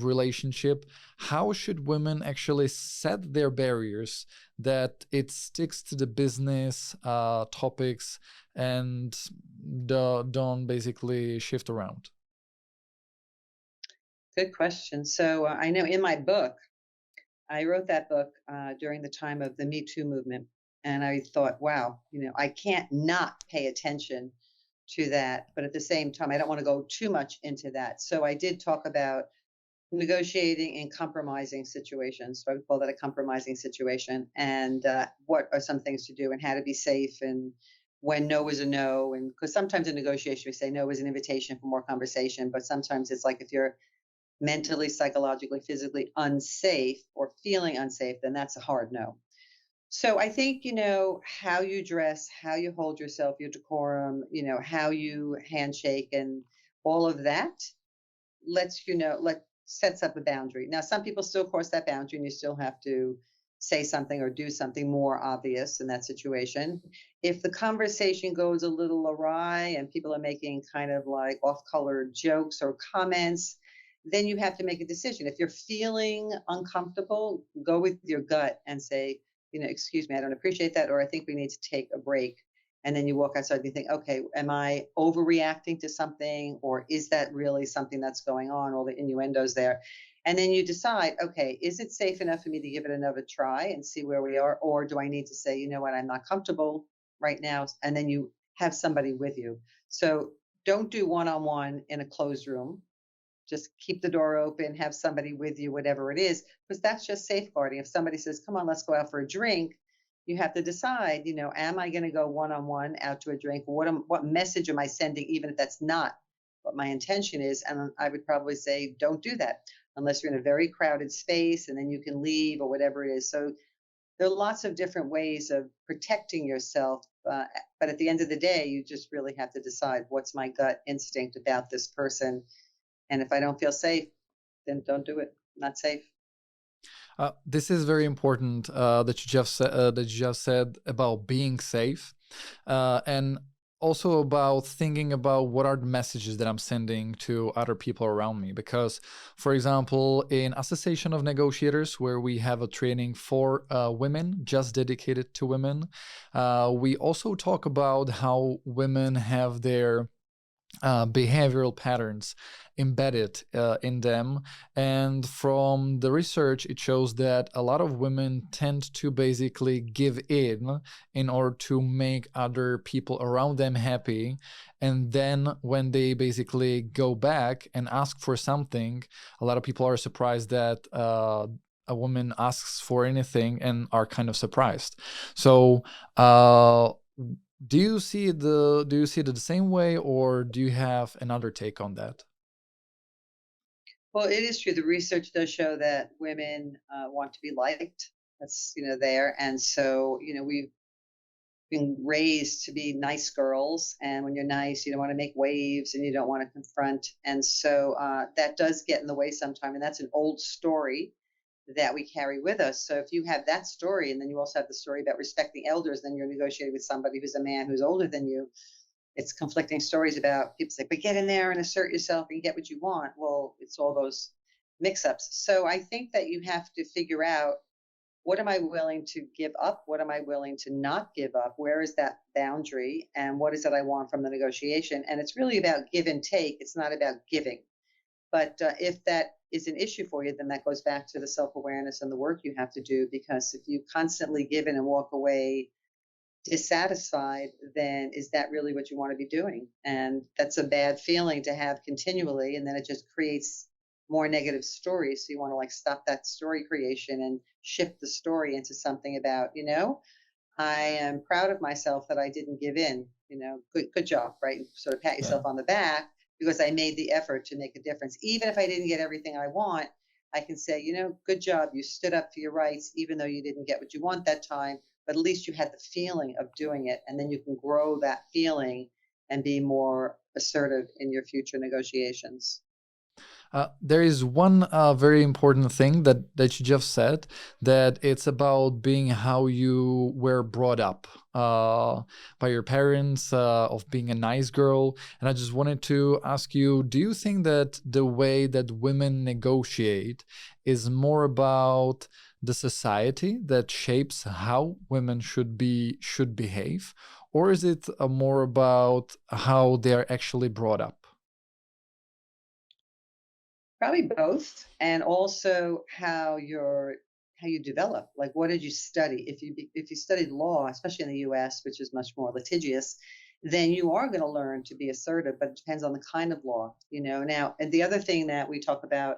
relationship, how should women actually set their barriers that it sticks to the business topics and don't basically shift around? Good question. So I know in my book, I wrote that book during the time of the Me Too movement. And I thought, wow, I can't not pay attention to that. But at the same time, I don't want to go too much into that. So I did talk about negotiating in compromising situations. So I would call that a compromising situation. And what are some things to do and how to be safe, and when no is a no. And because sometimes in negotiation, we say no is an invitation for more conversation. But sometimes it's like if you're mentally, psychologically, physically unsafe or feeling unsafe, then that's a hard no. So I think, how you dress, how you hold yourself, your decorum, how you handshake and all of that sets up a boundary. Now, some people still cross that boundary and you still have to say something or do something more obvious in that situation. If the conversation goes a little awry and people are making kind of like off-color jokes or comments, then you have to make a decision. If you're feeling uncomfortable, go with your gut and say, excuse me, I don't appreciate that, or I think we need to take a break. And then you walk outside and you think, okay, am I overreacting to something, or is that really something that's going on? All the innuendos there. And then you decide, okay, is it safe enough for me to give it another try and see where we are? Or do I need to say, you know what, I'm not comfortable right now. And then you have somebody with you. So don't do one-on-one in a closed room. Just keep the door open, have somebody with you, whatever it is, because that's just safeguarding. If somebody says, come on, let's go out for a drink, you have to decide, am I going to go one-on-one out to a drink? What message am I sending, even if that's not what my intention is? And I would probably say, don't do that unless you're in a very crowded space and then you can leave or whatever it is. So there are lots of different ways of protecting yourself. But at the end of the day, you just really have to decide, what's my gut instinct about this person? And if I don't feel safe, then don't do it. Not safe. This is very important that you just said about being safe, and also about thinking about what are the messages that I'm sending to other people around me. Because, for example, in Association of Negotiators, where we have a training for women, just dedicated to women, we also talk about how women have their behavioral patterns embedded in them. And from the research, it shows that a lot of women tend to basically give in order to make other people around them happy. And then when they basically go back and ask for something, a lot of people are surprised that a woman asks for anything and are kind of surprised. So do you see it the same way, or do you have another take on that? Well, it is true. The research does show that women want to be liked. That's, there. And so, we've been raised to be nice girls. And when you're nice, you don't want to make waves and you don't want to confront. And so that does get in the way sometime. And that's an old story that we carry with us. So if you have that story, and then you also have the story about respecting elders, then you're negotiating with somebody who's a man who's older than you. It's conflicting stories about people say, but get in there and assert yourself and get what you want. Well, it's all those mix-ups. So I think that you have to figure out, what am I willing to give up? What am I willing to not give up? Where is that boundary? And what is it I want from the negotiation? And it's really about give and take. It's not about giving. But if that is an issue for you, then that goes back to the self-awareness and the work you have to do. Because if you constantly give in and walk away dissatisfied, then is that really what you want to be doing? And that's a bad feeling to have continually, and then it just creates more negative stories. So you want to stop that story creation and shift the story into something about, I am proud of myself that I didn't give in, good job, right? Sort of pat yourself on the back because I made the effort to make a difference. Even if I didn't get everything I want, I can say, good job. You stood up for your rights, even though you didn't get what you want that time. But at least you had the feeling of doing it, and then you can grow that feeling and be more assertive in your future negotiations. There is one very important thing that you just said, that it's about being how you were brought up by your parents, of being a nice girl. And I just wanted to ask you, do you think that the way that women negotiate is more about the society that shapes how women should behave, or is it more about how they are actually brought up? Probably both, and also how you develop. Like, what did you study? If you studied law, especially in the U.S., which is much more litigious, then you are going to learn to be assertive. But it depends on the kind of law, Now, and the other thing that we talk about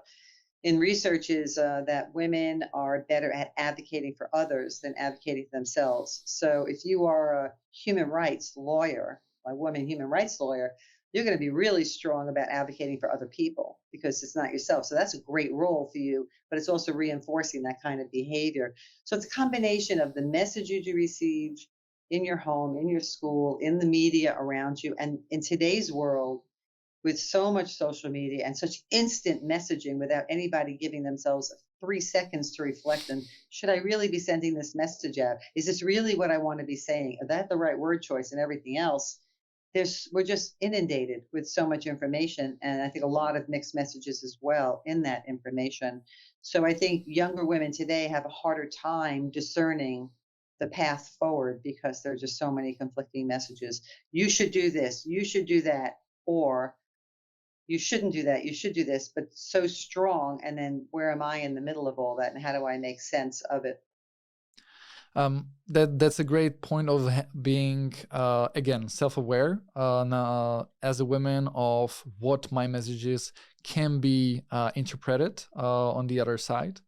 in research is that women are better at advocating for others than advocating for themselves. So if you are a human rights lawyer, a woman human rights lawyer, you're going to be really strong about advocating for other people because it's not yourself. So that's a great role for you, but it's also reinforcing that kind of behavior. So it's a combination of the messages you receive in your home, in your school, in the media around you. And in today's world, with so much social media and such instant messaging without anybody giving themselves 3 seconds to reflect on, should I really be sending this message out? Is this really what I want to be saying? Is that the right word choice and everything else? We're just inundated with so much information, and I think a lot of mixed messages as well in that information. So I think younger women today have a harder time discerning the path forward because there are just so many conflicting messages. You should do this, you should do that, or you shouldn't do that, you should do this, but so strong. And then where am I in the middle of all that, and how do I make sense of it? That's a great point of being, again, self-aware as a woman of what my messages can be interpreted on the other side.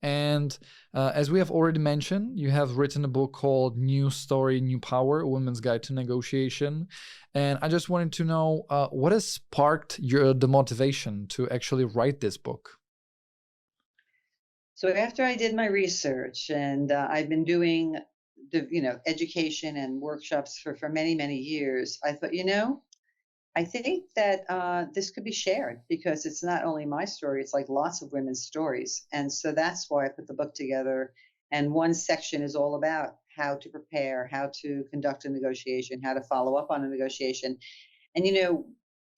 And as we have already mentioned, you have written a book called New Story, New Power, A Woman's Guide to Negotiation. And I just wanted to know what has sparked the motivation to actually write this book? So after I did my research, and I've been doing education and workshops for many, many years, I thought, I think that this could be shared because it's not only my story, it's like lots of women's stories. And so that's why I put the book together. And one section is all about how to prepare, how to conduct a negotiation, how to follow up on a negotiation. And,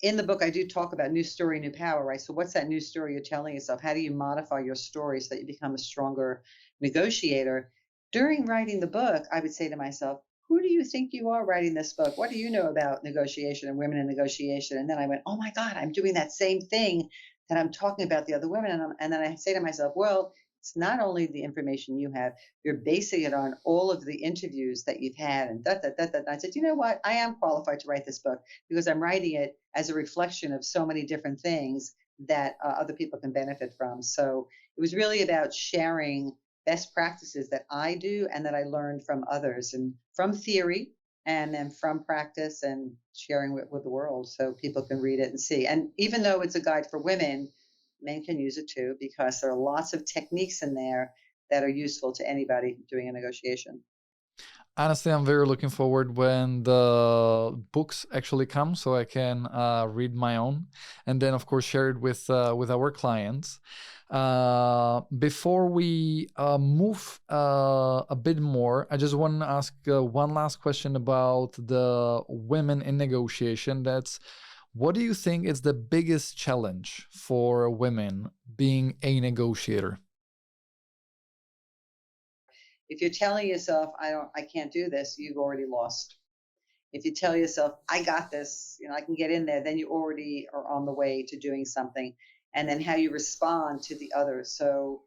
in the book, I do talk about new story, new power, right? So what's that new story you're telling yourself? How do you modify your story so that you become a stronger negotiator? During writing the book, I would say to myself, who do you think you are writing this book? What do you know about negotiation and women in negotiation? And then I went, oh my God, I'm doing that same thing that I'm talking about the other women. And then I say to myself, well, it's not only the information you have, you're basing it on all of the interviews that you've had. And I said, you know what? I am qualified to write this book because I'm writing it as a reflection of so many different things that other people can benefit from. So it was really about sharing best practices that I do and that I learned from others, and from theory and then from practice, and sharing with the world so people can read it and see. And even though it's a guide for women, men can use it too, because there are lots of techniques in there that are useful to anybody doing a negotiation. Honestly, I'm very looking forward when the books actually come, so I can read my own, and then of course share it with our clients. Before we move a bit more, I just want to ask one last question about the women in negotiation. That's, what do you think is the biggest challenge for women being a negotiator? If you're telling yourself, I can't do this, you've already lost. If you tell yourself, I got this, I can get in there, then you already are on the way to doing something. And then how you respond to the others. So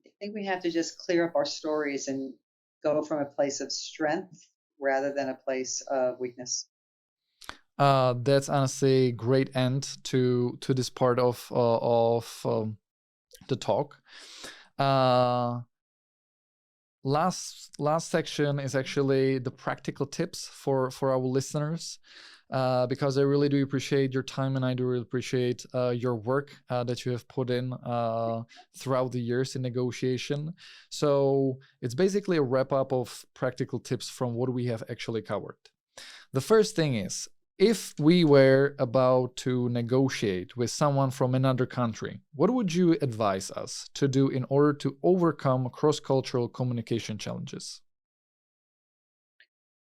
I think we have to just clear up our stories and go from a place of strength rather than a place of weakness. That's honestly a great end to this part of the talk. Last section is actually the practical tips for our listeners, because I really do appreciate your time, and I do really appreciate your work that you have put in throughout the years in negotiation. So it's basically a wrap up of practical tips from what we have actually covered. The first thing is, if we were about to negotiate with someone from another country, what would you advise us to do in order to overcome cross-cultural communication challenges?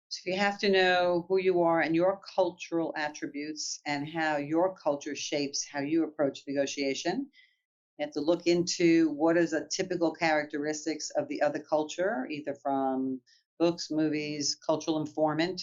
So you have to know who you are and your cultural attributes and how your culture shapes how you approach negotiation. You have to look into what is a typical characteristics of the other culture, either from books, movies, cultural informant,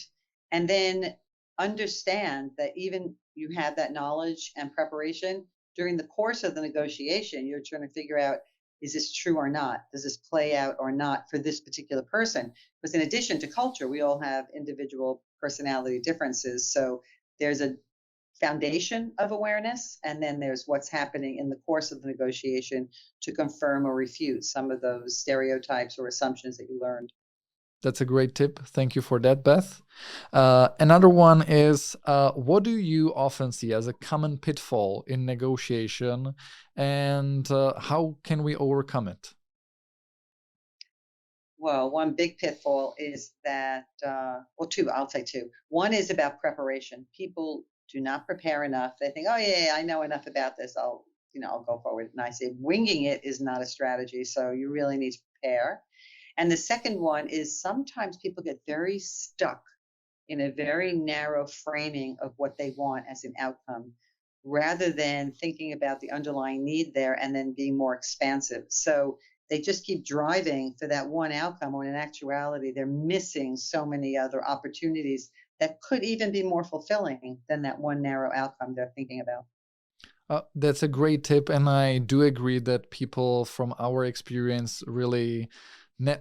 and then understand that even you have that knowledge and preparation during the course of the negotiation, you're trying to figure out, is this true or not? Does this play out or not for this particular person? Because in addition to culture, we all have individual personality differences. So there's a foundation of awareness, and then there's what's happening in the course of the negotiation to confirm or refute some of those stereotypes or assumptions that you learned. That's a great tip. Thank you for that, Beth. Another one is, what do you often see as a common pitfall in negotiation, and how can we overcome it? Well, one big pitfall is that, two, I'll say two. One is about preparation. People do not prepare enough. They think, oh yeah, I know enough about this. I'll go forward. And I say, winging it is not a strategy. So you really need to prepare. And the second one is, sometimes people get very stuck in a very narrow framing of what they want as an outcome, rather than thinking about the underlying need there and then being more expansive. So they just keep driving for that one outcome, when in actuality, they're missing so many other opportunities that could even be more fulfilling than that one narrow outcome they're thinking about. That's a great tip. And I do agree that people from our experience really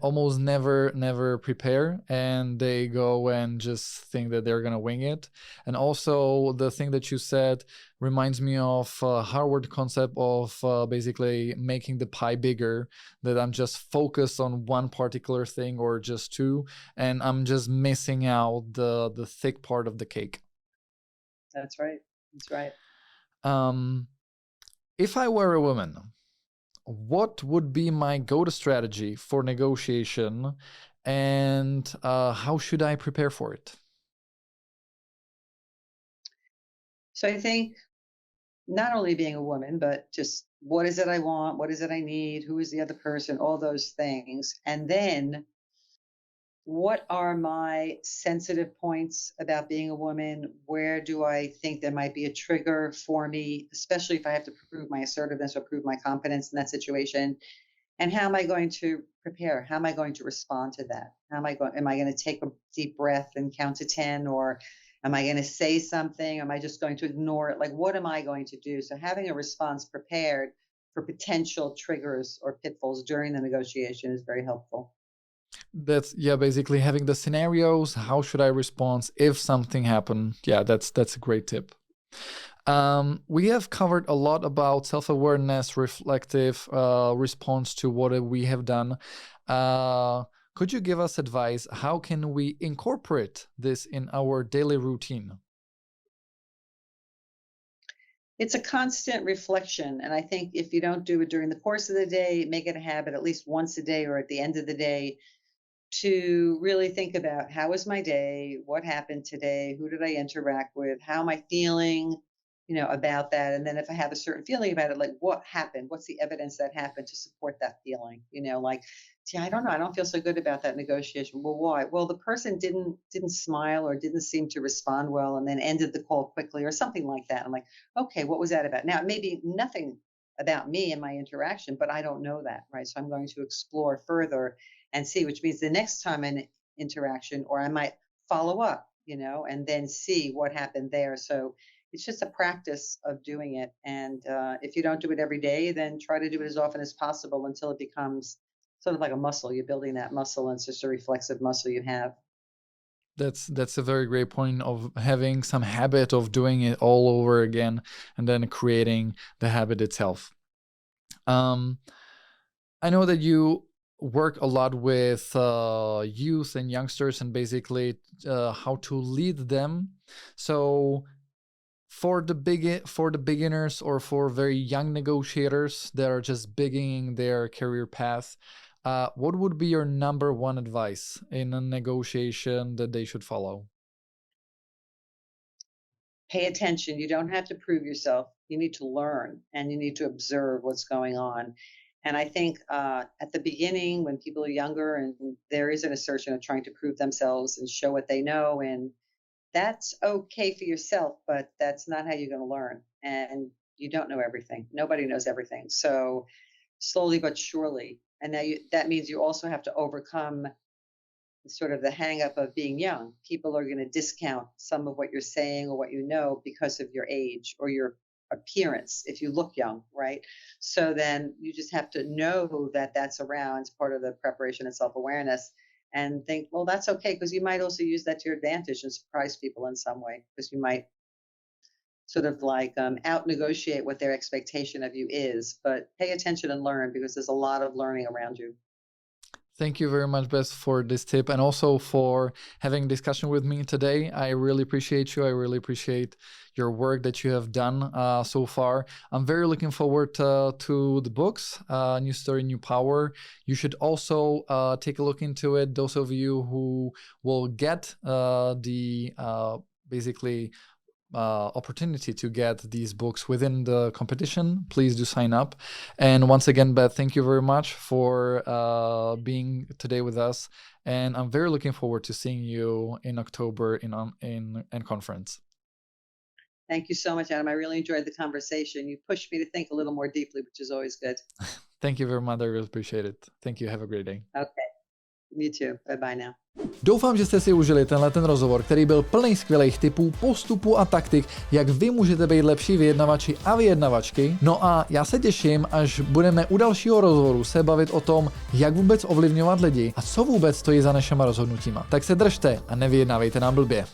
almost never prepare, and they go and just think that they're gonna wing it. And also the thing that you said reminds me of Harvard concept of basically making the pie bigger, that I'm just focused on one particular thing or just two, and I'm just missing out the thick part of the cake. That's right. If I were a woman, what would be my go-to strategy for negotiation, and how should I prepare for it? So I think not only being a woman, but just what is it I want? What is it I need? Who is the other person? All those things. And then, what are my sensitive points about being a woman? Where do I think there might be a trigger for me, especially if I have to prove my assertiveness or prove my competence in that situation? And how am I going to prepare? How am I going to respond to that? Am I going to take a deep breath and count to 10, or am I going to say something? Am I just going to ignore it? Like, what am I going to do? So having a response prepared for potential triggers or pitfalls during the negotiation is very helpful. That's, basically having the scenarios. How should I respond if something happened? Yeah, that's a great tip. We have covered a lot about self-awareness, reflective response to what we have done. Could you give us advice? How can we incorporate this in our daily routine? It's a constant reflection. And I think if you don't do it during the course of the day, make it a habit at least once a day or at the end of the day to really think about how was my day, what happened today, who did I interact with, how am I feeling, about that. And then if I have a certain feeling about it, like what happened, what's the evidence that happened to support that feeling, like, I don't know, I don't feel so good about that negotiation. Well, why? Well, the person didn't smile or didn't seem to respond well and then ended the call quickly or something like that. I'm like, okay, what was that about? Now, it may be nothing about me and my interaction, but I don't know that, right? So I'm going to explore further and see, which means the next time an interaction, or I might follow up, and then see what happened there. So it's just a practice of doing it. And if you don't do it every day, then try to do it as often as possible until it becomes sort of like a muscle. You're building that muscle, and it's just a reflexive muscle you have. That's a very great point of having some habit of doing it all over again and then creating the habit itself. I know that you work a lot with youth and youngsters and basically how to lead them. So for the beginners or for very young negotiators that are just beginning their career path, what would be your number one advice in a negotiation that they should follow? Pay attention. You don't have to prove yourself. You need to learn and you need to observe what's going on. And I think at the beginning, when people are younger and there is an assertion of trying to prove themselves and show what they know, and that's okay for yourself, but that's not how you're going to learn. And you don't know everything. Nobody knows everything. So slowly but surely. And now that means you also have to overcome sort of the hang up of being young. People are going to discount some of what you're saying or what you know because of your age or your appearance if you look young, right? So then you just have to know that that's around as part of the preparation and self-awareness, and think, well, that's okay, because you might also use that to your advantage and surprise people in some way, because you might sort of like out negotiate what their expectation of you is. But pay attention and learn, because there's a lot of learning around you. Thank you very much, Beth, for this tip and also for having a discussion with me today. I really appreciate you. I really appreciate your work that you have done so far. I'm very looking forward to the books, New Story, New Power. You should also take a look into it. Those of you who will get basically opportunity to get these books within the competition, please do sign up. And once again, Beth, thank you very much for being today with us. And I'm very looking forward to seeing you in October in conference. Thank you so much, Adam. I really enjoyed the conversation. You pushed me to think a little more deeply, which is always good. Thank you very much. I really appreciate it. Thank you. Have a great day. Okay. You too. Bye-bye now. Doufám, že jste si užili ten rozhovor, který byl plný skvělých tipů, postupů a taktik, jak vy můžete být lepší vyjednavači a vyjednavačky. No a já se těším, až budeme u dalšího rozhovoru se bavit o tom, jak vůbec ovlivňovat lidi a co vůbec stojí za našima rozhodnutíma. Tak se držte a nevyjednávejte nám blbě.